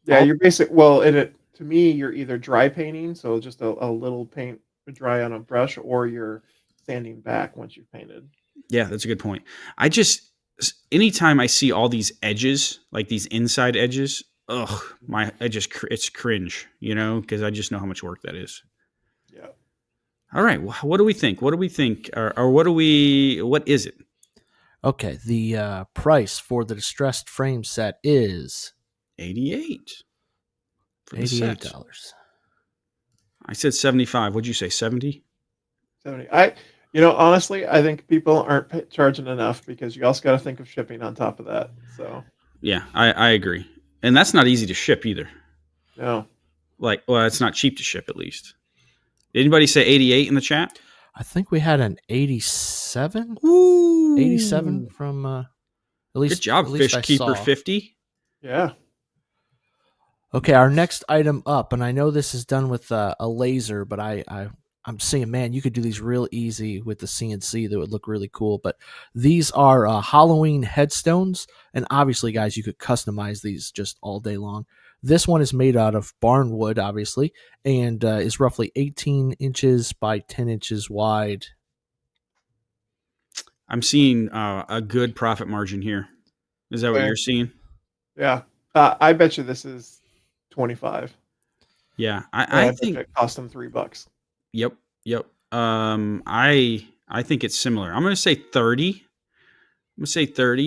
yeah, you're to me, you're either dry painting, so just a little paint would dry on a brush, or you're sanding back once you've painted. Yeah, that's a good point. Anytime I see all these edges, like these inside edges, it's cringe, because I just know how much work that is. Yeah. All right. Well, what do we think? What is it? Okay, the price for the distressed frame set is $88 for the set. $88. I said 75. What'd you say? 70? 70. Honestly, I think people aren't charging enough, because you also got to think of shipping on top of that. So yeah, I agree. And that's not easy to ship either. No. It's not cheap to ship, at least. Did anybody say 88 in the chat? I think we had an 87. Ooh. 87 from at least. Good job, at least Fish Keeper 50. Yeah. Okay, our next item up, and I know this is done with a laser, but I'm saying, man, you could do these real easy with the CNC. That would look really cool. But these are Halloween headstones, and obviously, guys, you could customize these just all day long. This one is made out of barn wood, obviously, and is roughly 18 inches by 10 inches wide. I'm seeing a good profit margin here. Is that what you're seeing? Yeah. I bet you this is 25. Yeah, I think it cost them $3. Yep. I think it's similar. I'm going to say 30.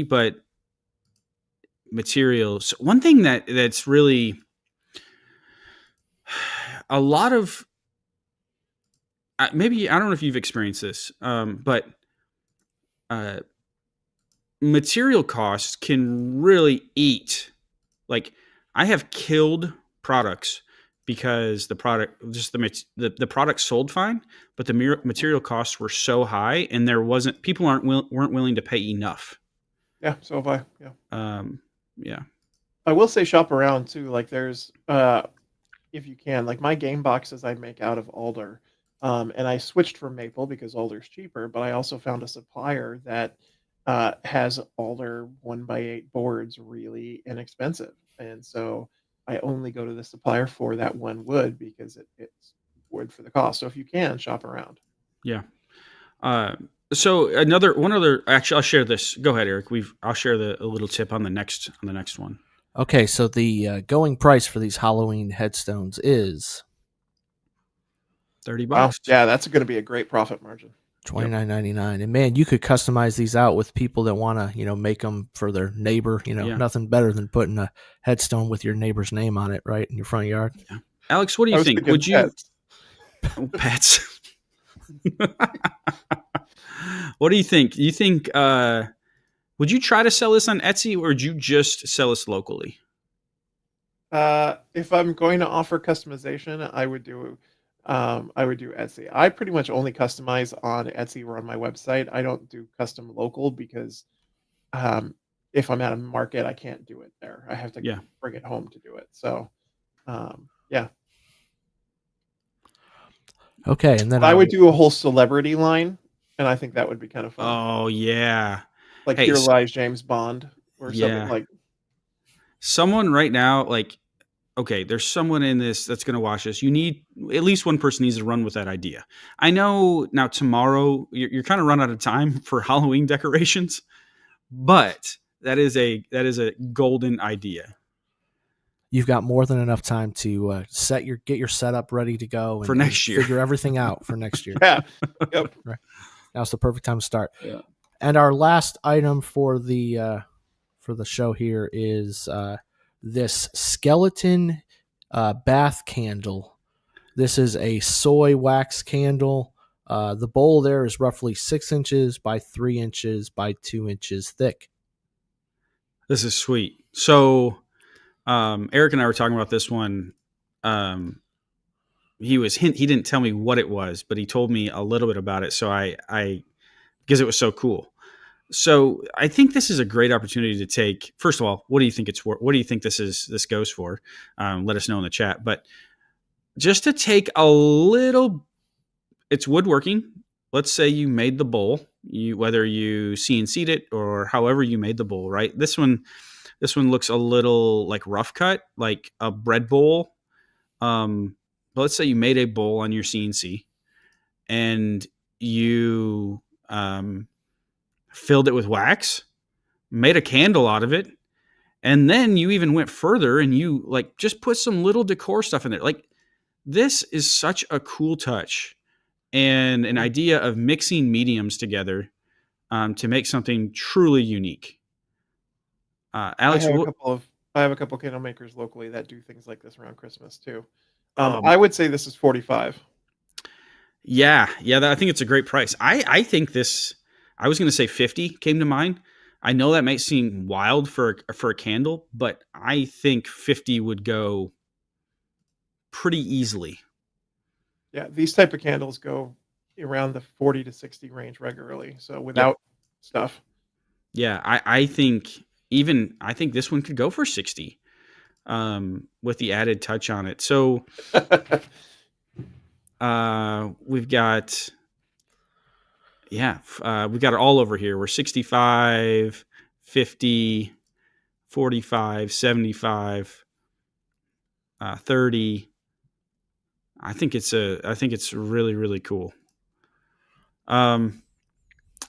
But materials. One thing that's really a lot of maybe, I don't know if you've experienced this, but material costs can really eat. Like, I have killed products because the product sold fine, but the material costs were so high, and people weren't willing to pay enough. Yeah, so have I. Yeah. Yeah. I will say shop around too. Like, there's if you can, like, my game boxes I make out of alder, and I switched from maple because alder's cheaper, but I also found a supplier that has alder 1x8 boards really inexpensive, and so I only go to the supplier for that one wood because it's wood for the cost. So if you can, shop around. Yeah. So actually, I'll share this. Go ahead, Eric. I'll share a little tip on the next one. Okay, so the going price for these Halloween headstones is $30. Wow. Yeah, that's going to be a great profit margin. $29.99. And man, you could customize these out with people that want to, make them for their neighbor. Nothing better than putting a headstone with your neighbor's name on it, right, in your front yard. Yeah. Alex, what do you think? Would you pets? What do you think? Do you think would you try to sell this on Etsy, or would you just sell this locally? If I'm going to offer customization, I would do Etsy. I pretty much only customize on Etsy or on my website. I don't do custom local because if I'm at a market, I can't do it there. I have to bring it home to do it. So, yeah. Okay, and then I would do a whole celebrity line, and I think that would be kind of fun. Oh yeah, like Here Lies James Bond or something like. Someone right now, like, okay, there's someone in this that's going to watch this. You need at least one person needs to run with that idea. I know now tomorrow you're kind of run out of time for Halloween decorations, but that is a golden idea. you've got more than enough time to get your setup ready to go For next year. Figure everything out for next year. Yeah. Yep. Now's the perfect time to start. Yeah. And our last item for the show here is this skeleton bath candle. This is a soy wax candle. The bowl there is roughly 6 inches by 3 inches by 2 inches thick. This is sweet. So Eric and I were talking about this one. He didn't tell me what it was, but he told me a little bit about it. So I because it was so cool. So I think this is a great opportunity to take. First of all, what do you think it's for? What do you think this goes for? Let us know in the chat. But just to take a little, it's woodworking. Let's say you made the bowl. Whether you CNC'd it or however you made the bowl, right? This one looks a little like rough cut, like a bread bowl. But let's say you made a bowl on your CNC, and you filled it with wax, made a candle out of it, and then you even went further and you like just put some little decor stuff in there. Like, this is such a cool touch and an idea of mixing mediums together to make something truly unique. Alex, I have a couple candle makers locally that do things like this around Christmas too. Um, I would say this is 45. yeah, I think it's a great price. I think this. I was going to say 50 came to mind. I know that might seem wild for a candle, but I think 50 would go pretty easily. Yeah, these type of candles go around the 40 to 60 range regularly. So without stuff. Yeah, I think this one could go for 60 with the added touch on it. So we've got we've got it all over here. We're 65, 50, 45, 75, 30. I think it's really, really cool. All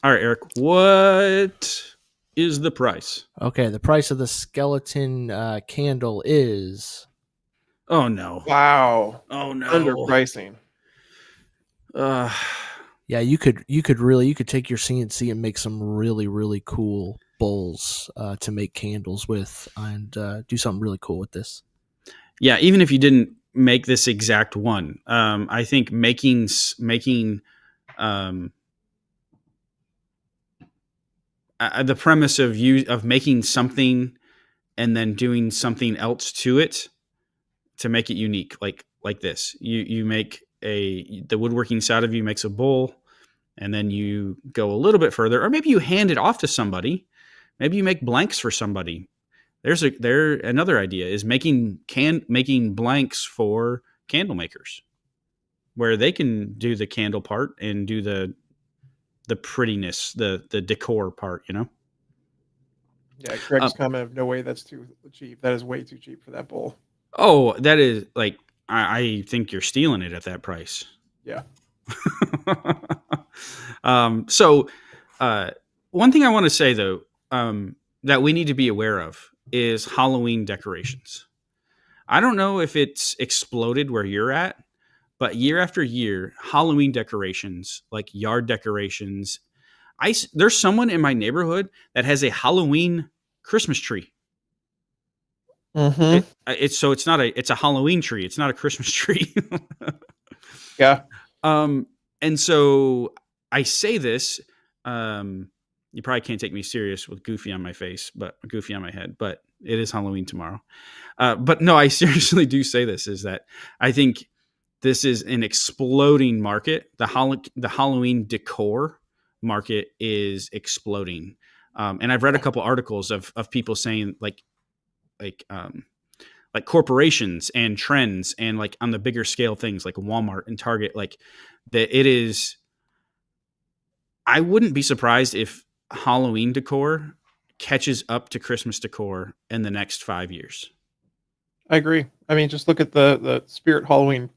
right, Eric, what is the price? Okay, the price of the skeleton candle is... Oh no. Wow. Oh no. Underpricing. Yeah, you could take your CNC and make some really, really cool bowls to make candles with, and do something really cool with this. Yeah, even if you didn't make this exact one, I think making the premise of making something and then doing something else to it to make it unique, like this. You make the woodworking side of you makes a bowl, and then you go a little bit further, or maybe you hand it off to somebody. Maybe you make blanks for somebody. Another idea is making blanks for candle makers, where they can do the candle part and do the prettiness, the decor part, Yeah, Greg's comment of no way, that's too cheap. That is way too cheap for that bowl. Oh, that is like, I think you're stealing it at that price. Yeah. So one thing I want to say though, that we need to be aware of is Halloween decorations. I don't know if it's exploded where you're at, but year after year, Halloween decorations, like yard decorations, there's someone in my neighborhood that has a Halloween Christmas tree. Mm-hmm. It's a Halloween tree. It's not a Christmas tree. Yeah. And so I say this, you probably can't take me serious with Goofy on my face, but Goofy on my head, but it is Halloween tomorrow. But no, I seriously do say this, is that I think this is an exploding market. The Halloween decor market is exploding. And I've read a couple articles of people saying like corporations and trends and like on the bigger scale things like Walmart and Target, like that it is. I wouldn't be surprised if Halloween decor catches up to Christmas decor in the next 5 years. I agree. I mean, just look at the Spirit Halloween.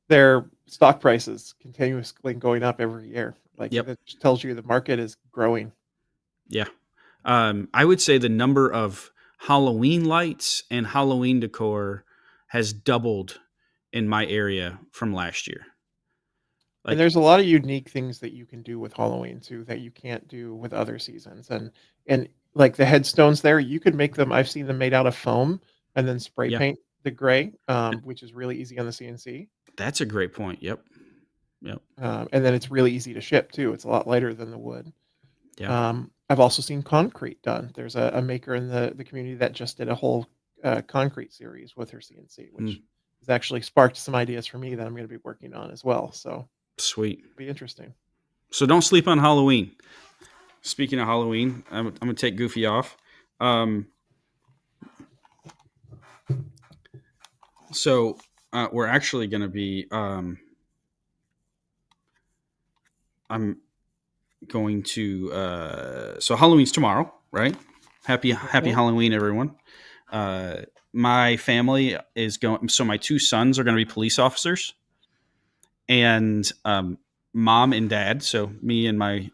Their stock prices continuously going up every year. Like, it just tells you the market is growing. Yeah. I would say the number of Halloween lights and Halloween decor has doubled in my area from last year. And Like, there's a lot of unique things that you can do with Halloween too that you can't do with other seasons. And like the headstones there, you could make them. I've seen them made out of foam and then spray yeah, paint the gray, which is really easy on the CNC. that's a great point. Yep. Yep. And then it's really easy to ship too. It's a lot lighter than the wood. Yeah. I've also seen concrete done. There's a maker in the community that just did a whole concrete series with her CNC, which has actually sparked some ideas for me that I'm going to be working on as well. So Sweet. it'll be interesting. So don't sleep on Halloween. Speaking of Halloween, I'm going to take Goofy off. So we're actually going to be. I'm going to. So Halloween's tomorrow, right? Happy Halloween, everyone. My family is going. So my two sons are going to be police officers, and mom and dad. So me and my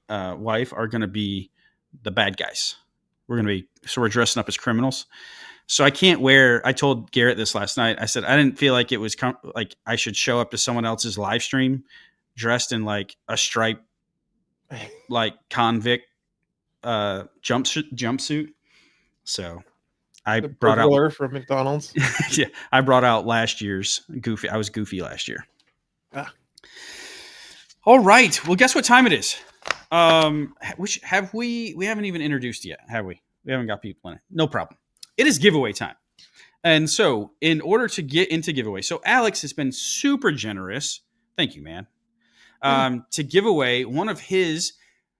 wife are going to be the bad guys. We're dressing up as criminals. So I can't wear. I told Garrett this last night. I said I didn't feel like it was like I should show up to someone else's live stream dressed in like a striped, like convict jumpsuit. So I The brought out burglar from McDonald's. yeah, I brought out last year's Goofy. I was Goofy last year. Ah. All right. Well, guess what time it is? Which have we haven't even introduced yet, have we? We haven't got people in it. No problem. It is giveaway time. And so in order to get into giveaway, so Alex has been super generous. Thank you, man. To give away one of his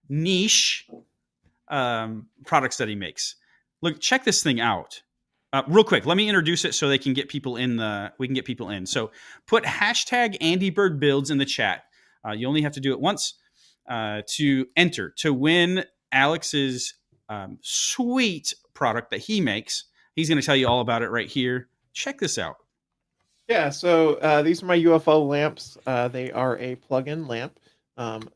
niche products that he makes. Look, check this thing out. Real quick, let me introduce it so they can get people in we can get people in. So put hashtag AndyBirdBuilds in the chat. You only have to do it once to enter to win Alex's sweet product that he makes. He's going to tell you all about it right here. Check this out. Yeah, so these are my UFO lamps. They are a plug-in lamp.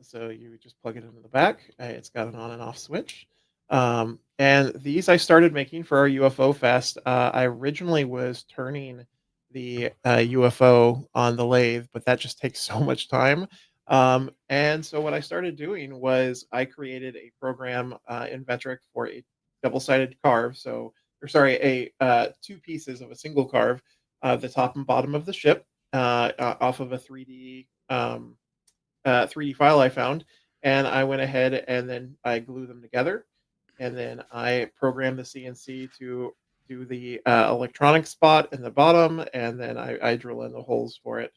So you just plug it into the back. It's got an on and off switch. And these I started making for our UFO Fest. I originally was turning the UFO on the lathe, but that just takes so much time. And so what I started doing was I created a program in Vectric for a double-sided carve. Two pieces of a single carve, the top and bottom of the ship, off of a 3D 3D file I found, and I went ahead and then I glue them together, and then I programmed the CNC to do the electronic spot in the bottom, and then I drill in the holes for it.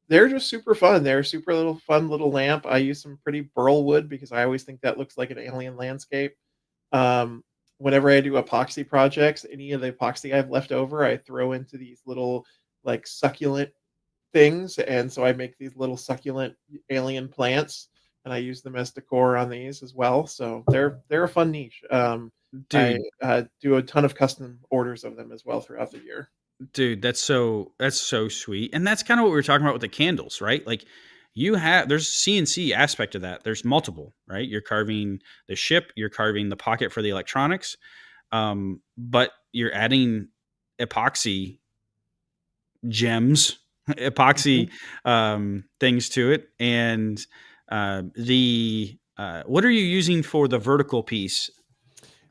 They're just super fun. They're super fun little lamp. I use some pretty burl wood because I always think that looks like an alien landscape. Whenever I do epoxy projects, any of the epoxy I've left over, I throw into these little like succulent things, and so I make these little succulent alien plants, and I use them as decor on these as well. So they're a fun niche. Dude, I do a ton of custom orders of them as well throughout the year. Dude, that's so sweet. And that's kind of what we were talking about with the candles, right? Like there's CNC aspect to that. There's multiple, right? You're carving the ship, you're carving the pocket for the electronics, but you're adding epoxy gems, epoxy things to it. And what are you using for the vertical piece?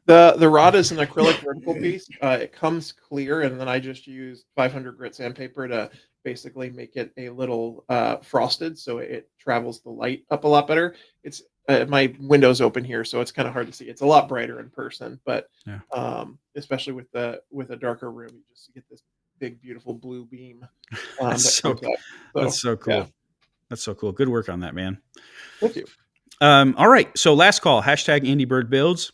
The rod is an acrylic vertical piece. It comes clear, and then I just use 500 grit sandpaper to basically make it a little frosted, so it travels the light up a lot better. It's my window's open here, so it's kind of hard to see. It's a lot brighter in person, but especially with a darker room, you just get this big, beautiful blue beam. That's so cool. That's so cool. Yeah. That's so cool. Good work on that, man. Thank you. All right. So last call, hashtag AndyBirdBuilds.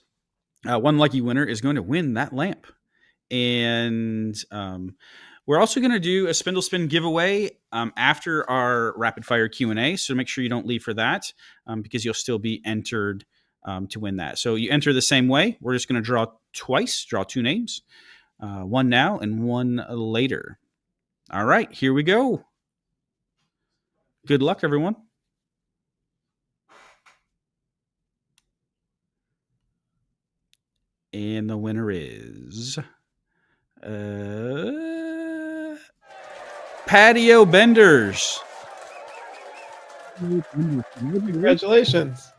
One lucky winner is going to win that lamp. And we're also going to do a Spindle Spin giveaway after our rapid fire Q&A. So make sure you don't leave for that because you'll still be entered to win that. So you enter the same way. We're just going to draw two names, one now and one later. All right, here we go. Good luck, everyone. And the winner is Patio Benders. Congratulations.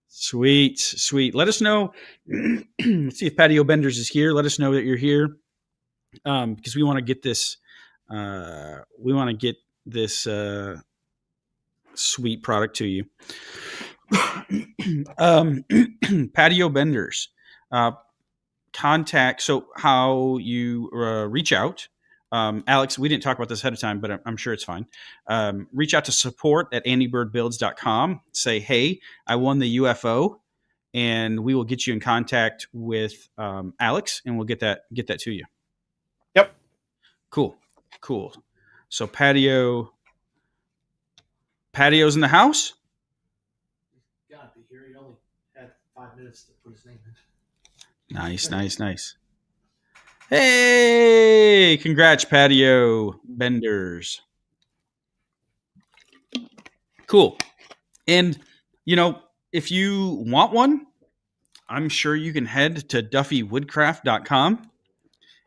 Sweet. Let us know. Let's see if Patio Benders is here. Let us know that you're here, because we want to get this. Sweet product to you. Patio Benders. Contact. So how you reach out. Alex, we didn't talk about this ahead of time, but I'm sure it's fine. Reach out to support@andybirdbuilds.com. Say, hey, I won the UFO, and we will get you in contact with Alex, and we'll get that to you. Yep. Cool. So patio's in the house. Gotta be here. He only had 5 minutes to put his name in. Nice. Hey, congrats, Patio Benders. Cool. And, if you want one, I'm sure you can head to duffywoodcraft.com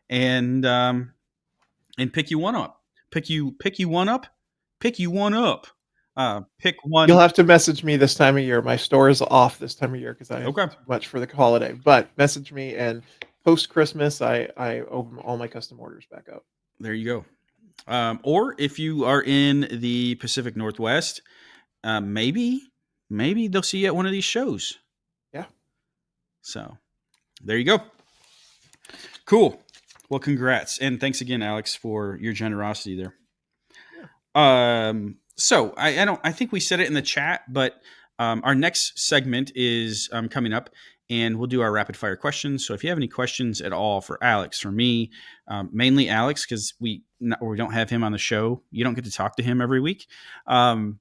and pick you one up. Pick you one up. Pick one. You'll have to message me this time of year. My store is off this time of year because I have too much for the holiday. But message me, and post Christmas, I open all my custom orders back up. There you go. Or if you are in the Pacific Northwest, maybe they'll see you at one of these shows. Yeah. So there you go. Cool. Well, congrats. And thanks again, Alex, for your generosity there. Yeah. So I think we said it in the chat, but our next segment is coming up, and we'll do our rapid fire questions. So if you have any questions at all for Alex, for me, mainly Alex, because we don't have him on the show, you don't get to talk to him every week, and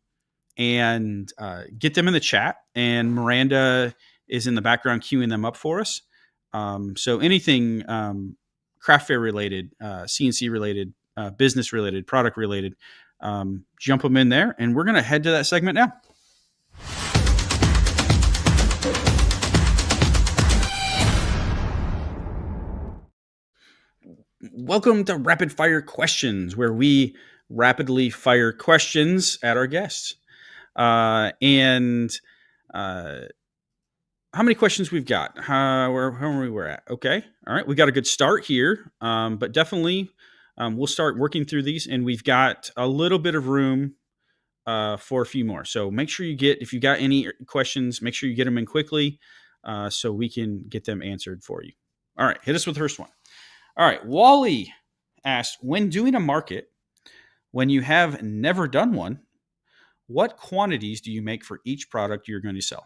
get them in the chat. And Miranda is in the background queuing them up for us. So anything craft fair related, CNC related, business related, product related, jump them in there, and we're going to head to that segment now. Welcome to Rapid Fire Questions, where we rapidly fire questions at our guests. And how many questions we've got? Where we're at? Okay. All right. We got a good start here, but definitely we'll start working through these, and we've got a little bit of room for a few more. So make sure if you got any questions, make sure you get them in quickly so we can get them answered for you. All right. Hit us with the first one. All right. Wally asked, when doing a market, when you have never done one, what quantities do you make for each product you're going to sell?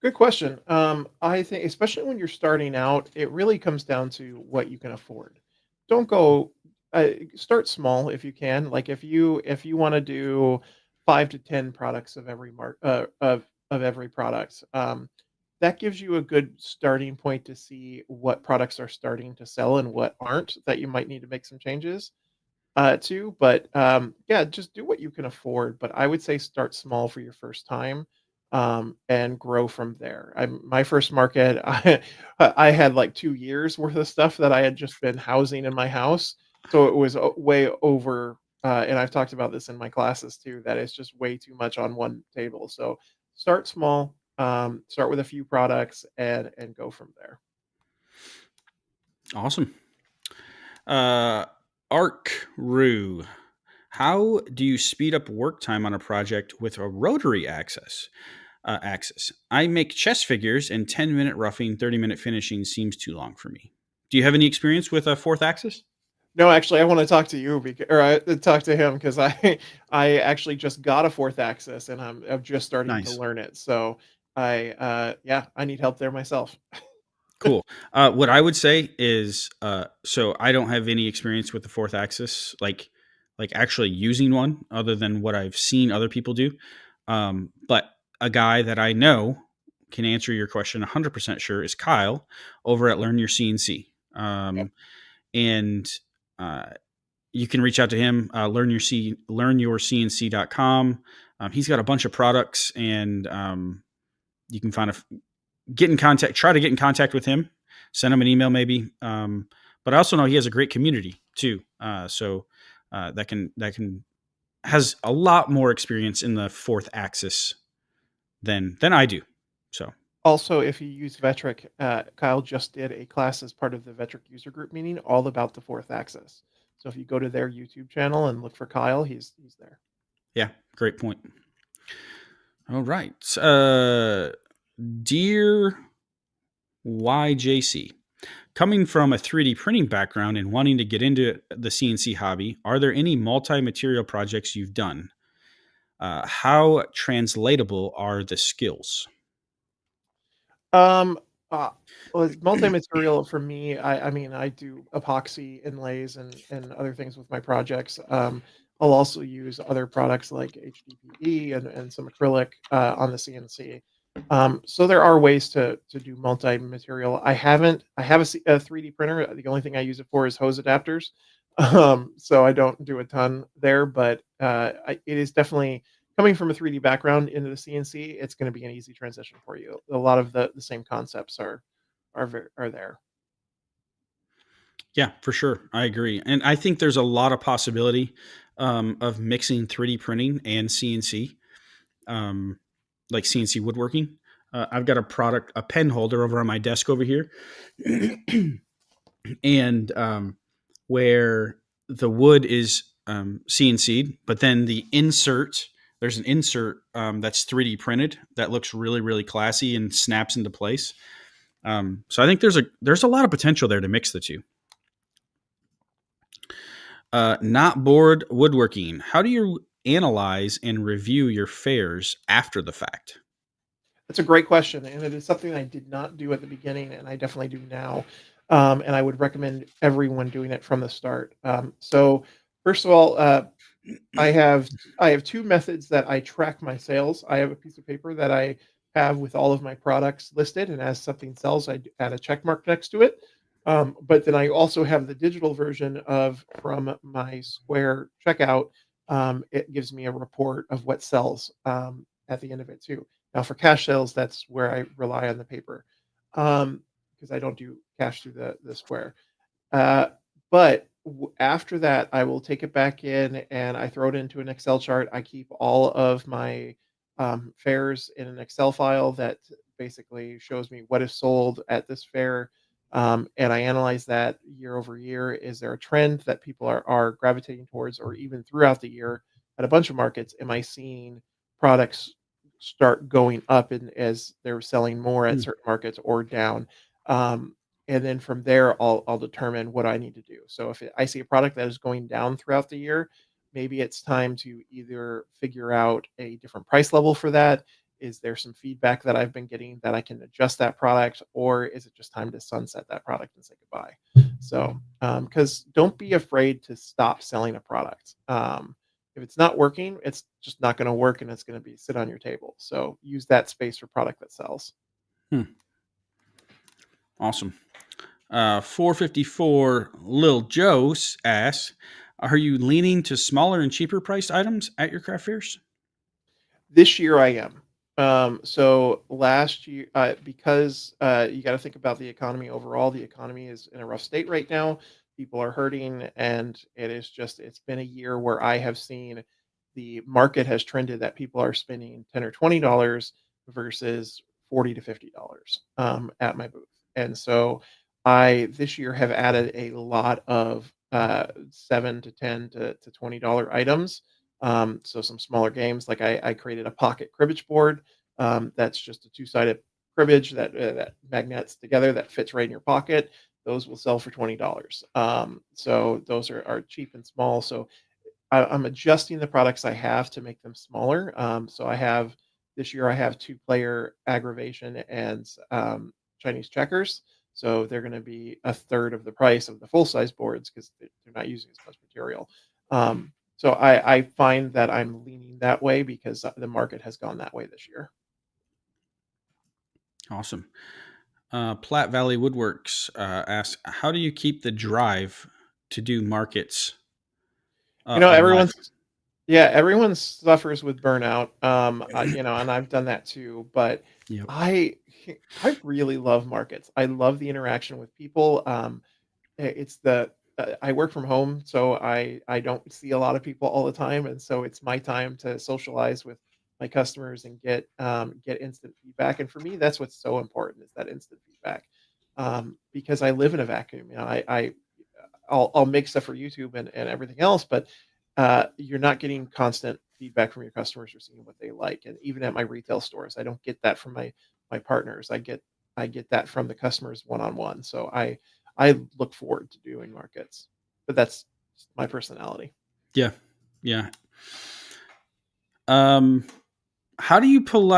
Good question. I think, especially when you're starting out, it really comes down to what you can afford. Don't go. Start small if you can. Like if you want to do 5 to 10 products of every of every product, that gives you a good starting point to see what products are starting to sell and what aren't, that you might need to make some changes to. But yeah, just do what you can afford. But I would say start small for your first time. And grow from there. My first market, I had like 2 years worth of stuff that I had just been housing in my house. So it was way over. And I've talked about this in my classes too, that it's just way too much on one table. So start small, start with a few products and go from there. Awesome. Arc Roo. How do you speed up work time on a project with a rotary axis? I make chess figures, and 10-minute roughing, 30-minute finishing seems too long for me. Do you have any experience with a fourth axis? No, actually, I want to talk to you talk to him because I actually just got a fourth axis, and I'm just starting to learn it. So I need help there myself. Cool. What I would say is, so I don't have any experience with the fourth axis, like actually using one, other than what I've seen other people do. But a guy that I know can answer your question 100% sure is Kyle over at Learn Your CNC. And you can reach out to him, learnyourcnc.com. He's got a bunch of products, and you can find get in contact. Try to get in contact with him. Send him an email, maybe. But I also know he has a great community too. So that can has a lot more experience in the fourth axis than I do. So Also, if you use Vetric, Kyle just did a class as part of the Vetric user group meeting all about the fourth axis. So if you go to their YouTube channel and look for Kyle, he's there. yeah, great point. All right. Dear YJC, coming from a 3D printing background and wanting to get into the CNC hobby, are there any multi-material projects you've done? How translatable are the skills? Um, well, it's multi-material for me. I mean, I do epoxy inlays and other things with my projects. I'll also use other products like HDPE and some acrylic on the CNC. So there are ways to do multi-material. I have a 3D printer. The only thing I use it for is hose adapters. So I don't do a ton there, but it is definitely coming from a 3D background into the CNC. It's going to be an easy transition for you. A lot of the same concepts are there. Yeah, for sure. I agree. And I think there's a lot of possibility of mixing 3D printing and CNC, like CNC woodworking. I've got a pen holder over on my desk over here. And where the wood is CNC'd, but then there's an insert that's 3D printed that looks really, really classy and snaps into place. So I think there's a lot of potential there to mix the two. Not bored woodworking. How do you analyze and review your fairs after the fact? That's a great question, and it is something I did not do at the beginning, and I definitely do now. And I would recommend everyone doing it from the start. So first of all, I have two methods that I track my sales. I have a piece of paper that I have with all of my products listed, and as something sells, I add a check mark next to it. But then I also have the digital version from my Square checkout. It gives me a report of what sells at the end of it too. Now for cash sales, that's where I rely on the paper because I don't do cash through the Square. But after that, I will take it back in and I throw it into an Excel chart. I keep all of my fairs in an Excel file that basically shows me what is sold at this fair. And I analyze that year over year. Is there a trend that people are gravitating towards, or even throughout the year at a bunch of markets? Am I seeing products start going up as they're selling more at certain markets or down? And then from there, I'll determine what I need to do. So if I see a product that is going down throughout the year, maybe it's time to either figure out a different price level for that. Is there some feedback that I've been getting that I can adjust that product, or is it just time to sunset that product and say goodbye? So, because don't be afraid to stop selling a product. If it's not working, it's just not going to work, and it's going to be sit on your table. So use that space for product that sells. Awesome. 454 Lil Joe asks, are you leaning to smaller and cheaper priced items at your craft fairs? This year I am. So last year, because you got to think about the economy overall. The economy is in a rough state right now. People are hurting, and it's been a year where I have seen the market has trended that people are spending $10 or $20 versus $40 to $50 at my booth. And so I this year have added a lot of $7 to $10 to $20 items. So some smaller games, like I created a pocket cribbage board. That's just a two-sided cribbage that magnets together that fits right in your pocket. Those will sell for $20. So those are cheap and small. So I'm adjusting the products I have to make them smaller. So this year I have 2-player aggravation and Chinese checkers. So they're going to be a third of the price of the full-size boards because they're not using as much material. So I find that I'm leaning that way because the market has gone that way this year. Awesome. Platte Valley Woodworks asks, how do you keep the drive to do markets? Everyone's Yeah, everyone suffers with burnout. And I've done that too, but Yep. I I really love markets. I love the interaction with people. It's the I work from home, so I don't see a lot of people all the time, and so it's my time to socialize with my customers and get instant feedback. And for me, that's what's so important is that instant feedback, because I live in a vacuum. I'll make stuff for YouTube and everything else, but you're not getting constant feedback from your customers or seeing what they like. And even at my retail stores, I don't get that from my partners. I get that from the customers one on one. So I look forward to doing markets, but that's just my personality. Yeah. Yeah. How do you pull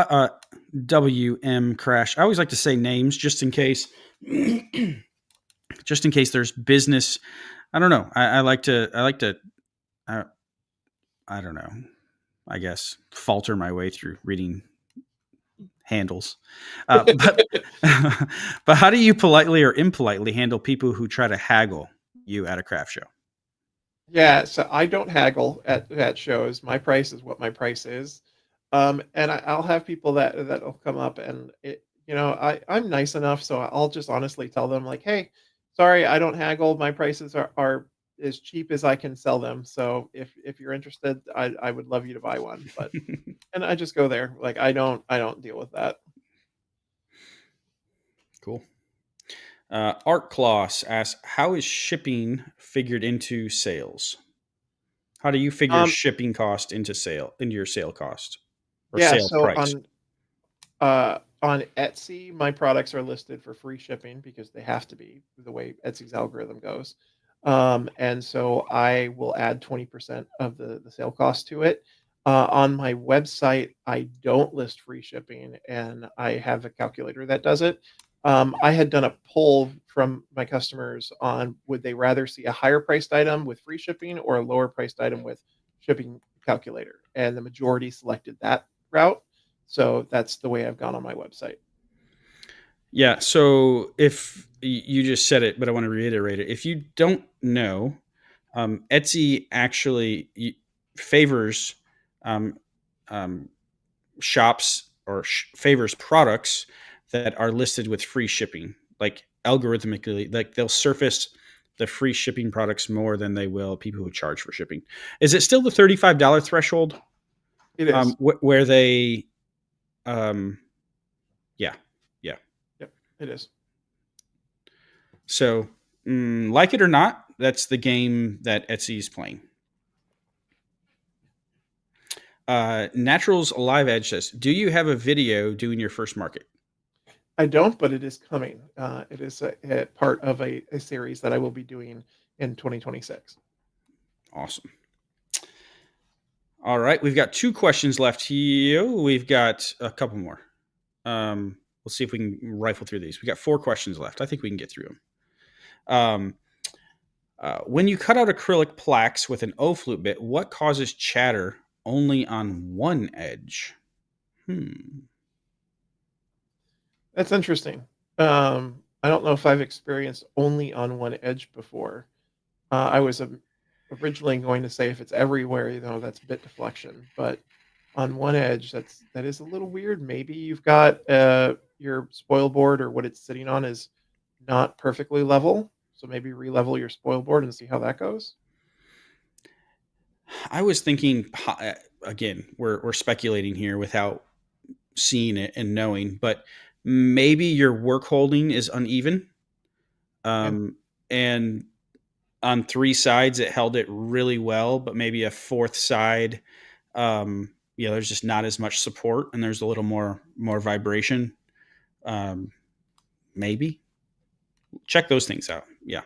WM Crash? I always like to say names just in case, just in case there's business. I don't know. I, I don't know. I guess falter my way through reading handles. But but how do you politely or impolitely handle people who try to haggle you at a craft show? Yeah, so I don't haggle at shows. My price is what my price is. And I'll have people that'll come up and I'm nice enough, so I'll just honestly tell them like, hey, sorry, I don't haggle. My prices are as cheap as I can sell them. So if you're interested, I would love you to buy one. But and I just go there. Like I don't deal with that. Cool. Art Kloss asks, how is shipping figured into sales? How do you figure Um, shipping cost into your sale cost or yeah, sale so price? on Etsy, my products are listed for free shipping because they have to be the way Etsy's algorithm goes. And so I will add 20% of the sale cost to it. On my website, I don't list free shipping, and I have a calculator that does it. I had done a poll from my customers on would they rather see a higher priced item with free shipping or a lower priced item with shipping calculator, and the majority selected that route. So that's the way I've gone on my website. Yeah. So if you just said it, but I want to reiterate it. If you don't know, Etsy actually favors um, um, shops or favors products that are listed with free shipping, like algorithmically, like they'll surface the free shipping products more than they will people who charge for shipping. Is it still the $35 threshold? It is. Where they, um, yeah, yeah. Yep, it is. So, like it or not, that's the game that Etsy is playing. Naturals Live Edge says, "Do you have a video doing your first market?" I don't, but it is coming. It is a part of a series that I will be doing in 2026. Awesome. All right, we've got 2 questions left here. We've got a couple more. We'll see if we can rifle through these. We got 4 questions left. I think we can get through them. When you cut out acrylic plaques with an O flute bit, what causes chatter only on one edge? That's interesting. I don't know if I've experienced only on one edge before. I was originally going to say if it's everywhere, that's bit deflection, but on one edge, that is a little weird. Maybe you've got your spoil board or what it's sitting on is not perfectly level, so maybe re-level your spoil board and see how that goes. I was thinking, again, we're speculating here without seeing it and knowing, but maybe your work holding is uneven. Yeah. And on 3 sides, it held it really well, but maybe a fourth side, there's just not as much support and there's a little more vibration. Maybe check those things out. Yeah.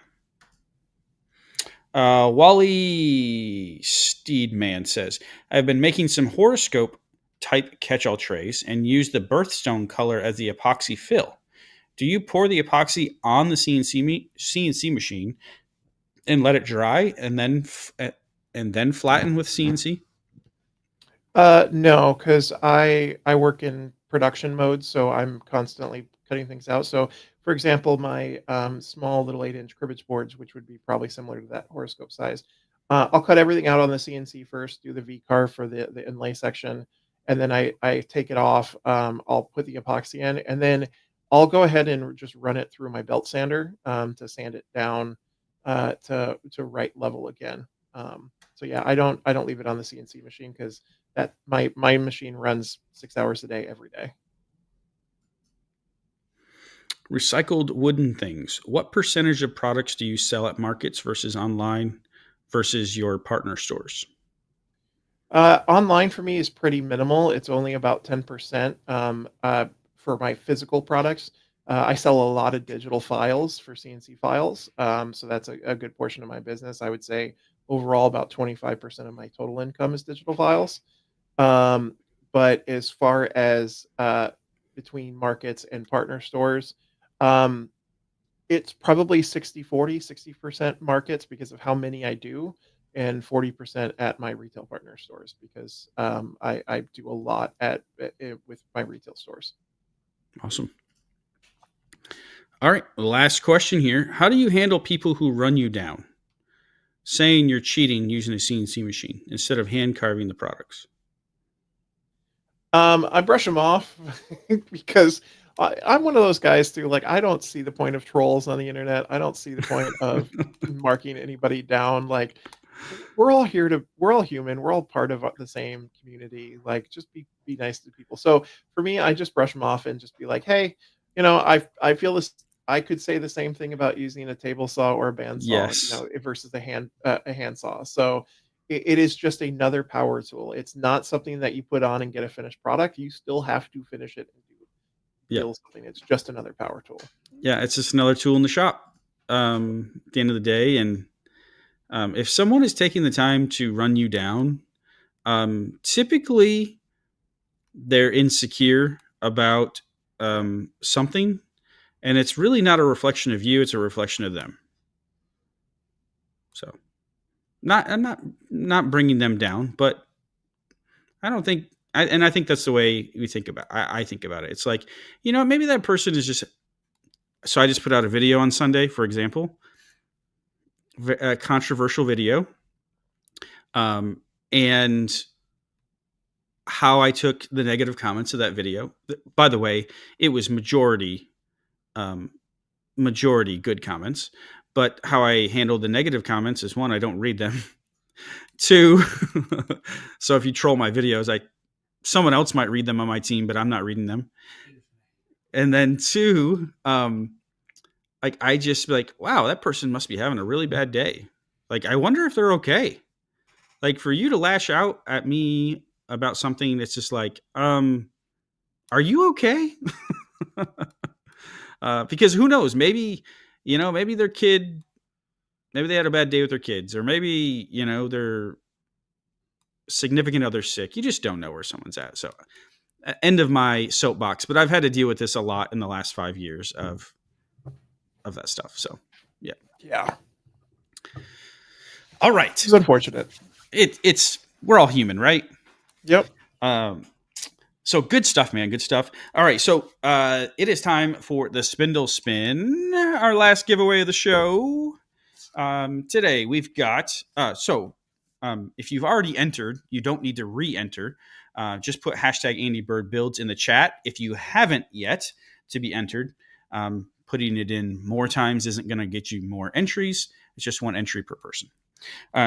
Wally Steedman says, I've been making some horoscope type catch-all trays and use the birthstone color as the epoxy fill. Do you pour the epoxy on the CNC machine and let it dry and then flatten with CNC? No, because I work in production mode, so I'm constantly cutting things out. So, for example, my small little 8-inch cribbage boards, which would be probably similar to that horoscope size, I'll cut everything out on the CNC first, do the V carve for the inlay section, and then I take it off. I'll put the epoxy in, and then I'll go ahead and just run it through my belt sander to sand it down to right level again. So yeah, I don't leave it on the CNC machine because that my machine runs 6 hours a day every day. Recycled wooden things. What percentage of products do you sell at markets versus online versus your partner stores? Online for me is pretty minimal. It's only about 10% for my physical products. I sell a lot of digital files for CNC files. So that's a good portion of my business. I would say overall about 25% of my total income is digital files. But as far as between markets and partner stores, um, it's probably 60-40, 60% markets because of how many I do, and 40% at my retail partner stores because I do a lot with my retail stores. Awesome. All right. Last question here. How do you handle people who run you down, saying you're cheating using a CNC machine instead of hand carving the products? I brush them off because I'm one of those guys too. Like, I don't see the point of trolls on the internet. I don't see the point of marking anybody down. Like, we're all human. We're all part of the same community. Like, just be nice to people. So for me, I just brush them off and just be like, hey, I feel this. I could say the same thing about using a table saw or a bandsaw, Yes. versus a handsaw. So it is just another power tool. It's not something that you put on and get a finished product. You still have to finish it and Yeah. build something. It's just another power tool. Yeah. It's just another tool in the shop at the end of the day. And if someone is taking the time to run you down, typically they're insecure about something, and it's really not a reflection of you. It's a reflection of them. So I'm not bringing them down, but I don't think, I think that's the way we think about. I think about it. It's like, maybe that person is just. So I just put out a video on Sunday, for example, a controversial video, and how I took the negative comments of that video. By the way, it was majority good comments, but how I handled the negative comments is, one, I don't read them. Two, so if you troll my videos, someone else might read them on my team, but I'm not reading them. And then two, I just be like, wow, that person must be having a really bad day. Like, I wonder if they're okay. Like, for you to lash out at me about something, it's just like, are you okay? Because who knows? Maybe their kid, maybe they had a bad day with their kids, or maybe, their significant other's sick. You just don't know where someone's at. So, end of my soapbox. But I've had to deal with this a lot in the last 5 years of that stuff. So, yeah. Yeah. All right. It's unfortunate. We're all human, right? Yep. So good stuff, man. Good stuff. All right. So it is time for the Spindle Spin, our last giveaway of the show. Today we've got, if you've already entered, you don't need to re-enter. Just put hashtag #AndyBirdBuilds in the chat. If you haven't yet to be entered, putting it in more times isn't going to get you more entries. It's just one entry per person.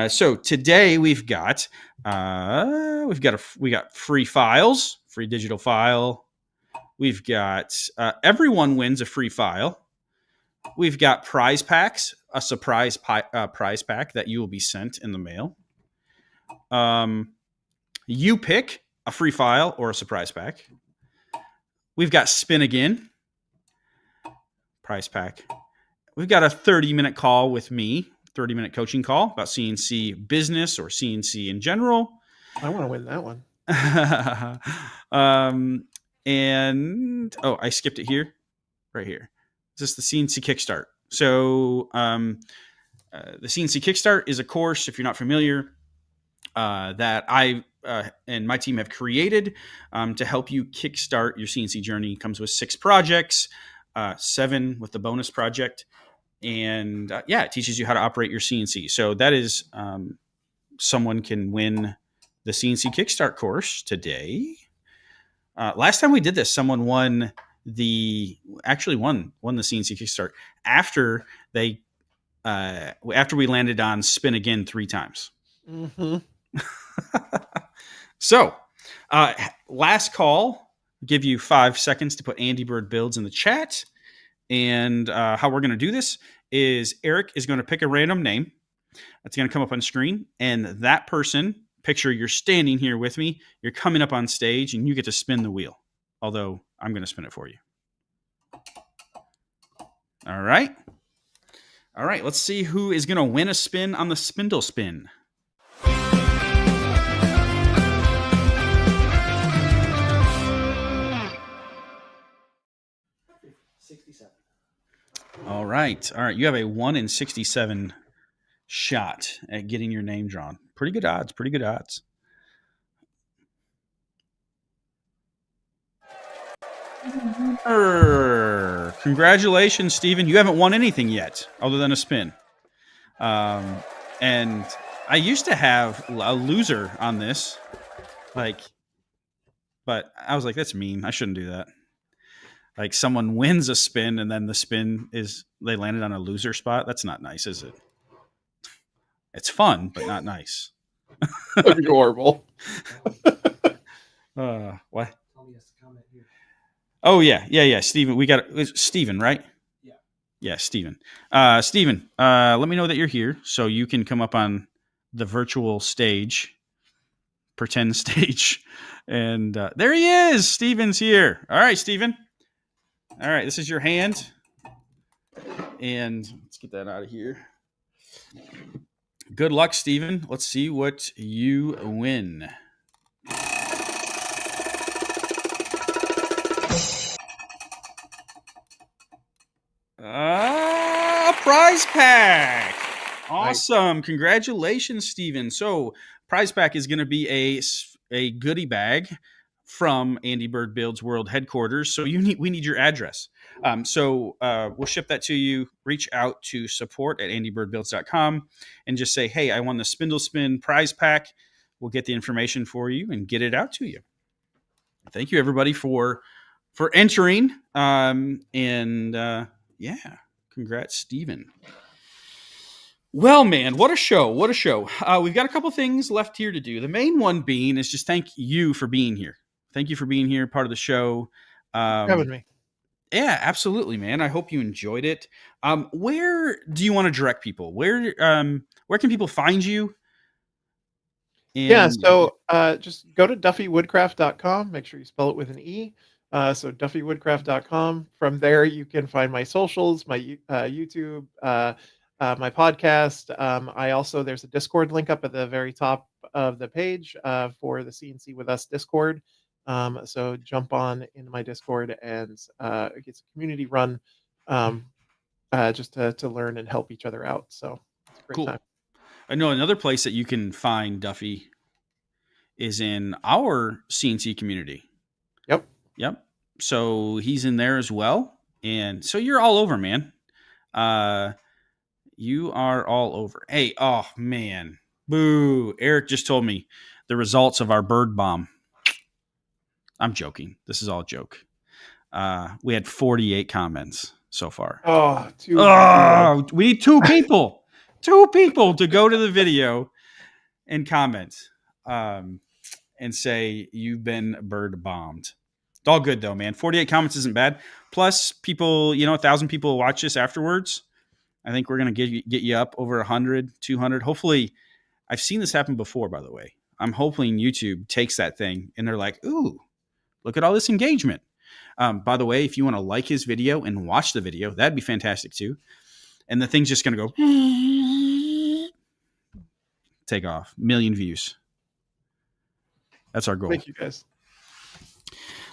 So today we got free files, free digital file. We've got everyone wins a free file. We've got prize packs, a surprise prize pack that you will be sent in the mail. You pick a free file or a surprise pack. We've got spin again, prize pack. We've got a 30-minute call with me. 30-minute coaching call about CNC business or CNC in general. I want to win that one. And I skipped it here, right here. This is the CNC Kickstart. So the CNC Kickstart is a course, if you're not familiar, that I and my team have created to help you kickstart your CNC journey. It comes with 6 projects, 7 with the bonus project. And it teaches you how to operate your CNC. So that is someone can win the CNC Kickstart course today. Last time we did this, someone won the CNC Kickstart after we landed on spin again 3 times. Mm-hmm. So, last call. Give you 5 seconds to put Andy Bird Builds in the chat. And how we're going to do this is Eric is going to pick a random name that's going to come up on screen. And that person, picture you're standing here with me, you're coming up on stage, and you get to spin the wheel. Although I'm going to spin it for you. All right. All right. Let's see who is going to win a spin on the Spindle Spin. 67. All right. All right. You have a 1 in 67 shot at getting your name drawn. Pretty good odds. Pretty good odds. Congratulations, Steven. You haven't won anything yet other than a spin. And I used to have a loser on this, but I was like, that's mean. I shouldn't do that. Like someone wins a spin and then the spin is they landed on a loser spot. That's not nice, is it? It's fun, but not nice. That'd be horrible. What? Tell me has to comment here. Oh yeah. Steven, we got Steven, right? Yeah. Yeah, Steven. Steven, let me know that you're here so you can come up on the virtual stage, pretend stage. And there he is. Steven's here. All right, Steven. All right, this is your hand. And let's get that out of here. Good luck, Steven. Let's see what you win. A prize pack. Awesome. Nice. Congratulations, Steven. So prize pack is going to be a goodie bag from Andy Bird Builds World Headquarters. So we need your address. So we'll ship that to you. Reach out to support@andybirdbuilds.com and just say, hey, I won the Spindle Spin prize pack. We'll get the information for you and get it out to you. Thank you, everybody, for entering. Yeah, congrats, Steven. Well, man, what a show. What a show. We've got a couple things left here to do. The main one being is just thank you for being here. Thank you for being here, part of the show. Having me. Yeah, absolutely, man. I hope you enjoyed it. Where do you want to direct people? Where can people find you? So just go to duffywoodcraft.com. Make sure you spell it with an E. So duffywoodcraft.com. From there, you can find my socials, my YouTube, my podcast. There's a Discord link up at the very top of the page for the CNC with Us Discord. So jump on into my Discord and it's a community run just to learn and help each other out. So it's a great time. I know another place that you can find Duffy is in our CNC community. Yep. So he's in there as well. And so you're all over, man. You are all over. Hey, oh, man. Boo. Eric just told me the results of our bird bomb. I'm joking. This is all a joke. We had 48 comments so far. We need 2 people. 2 people to go to the video and comment and say you've been bird bombed. It's all good though, man. 48 comments isn't bad. Plus people, 1,000 people watch this afterwards. I think we're going to get you up over 100, 200. Hopefully, I've seen this happen before, by the way. I'm hoping YouTube takes that thing and they're like, ooh, look at all this engagement. By the way, if you want to like his video and watch the video, that'd be fantastic too. And the thing's just going to go take off. 1 million views. That's our goal. Thank you, guys.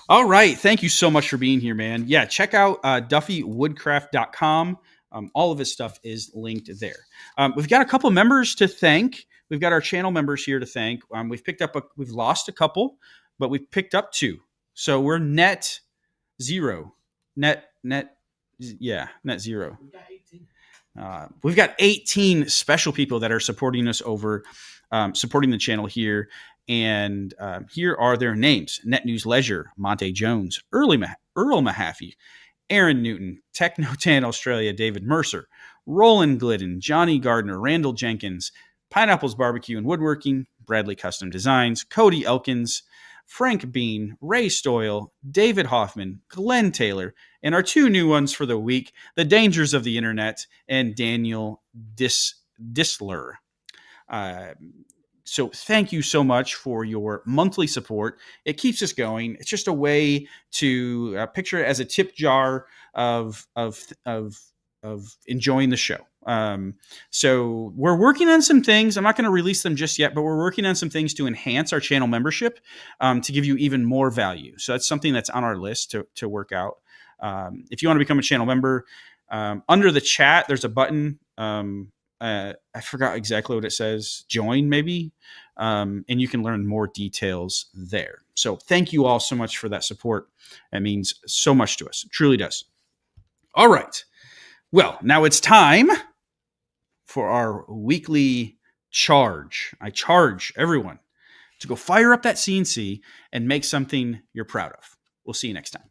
All right. Thank you so much for being here, man. Yeah, check out duffywoodcraft.com. All of his stuff is linked there. We've got a couple members to thank. We've got our channel members here to thank. We've lost a couple, but we've picked up 2. So we're net 0. Net 0. We got 18. We've got 18 special people that are supporting us over, supporting the channel here. And here are their names: Net News Leisure, Monte Jones, Earl Mahaffey, Aaron Newton, Technotan Australia, David Mercer, Roland Glidden, Johnny Gardner, Randall Jenkins, Pineapples Barbecue and Woodworking, Bradley Custom Designs, Cody Elkins, Frank Bean, Ray Stoyle, David Hoffman, Glenn Taylor, and our 2 new ones for the week, The Dangers of the Internet and Daniel Disler. So thank you so much for your monthly support. It keeps us going. It's just a way to picture it as a tip jar of enjoying the show. So we're working on some things. I'm not going to release them just yet, but we're working on some things to enhance our channel membership, to give you even more value. So that's something that's on our list to work out. If you want to become a channel member, under the chat, there's a button. I forgot exactly what it says. Join maybe. And you can learn more details there. So thank you all so much for that support. It means so much to us. It truly does. All right. Well, now it's time for our weekly charge. I charge everyone to go fire up that CNC and make something you're proud of. We'll see you next time.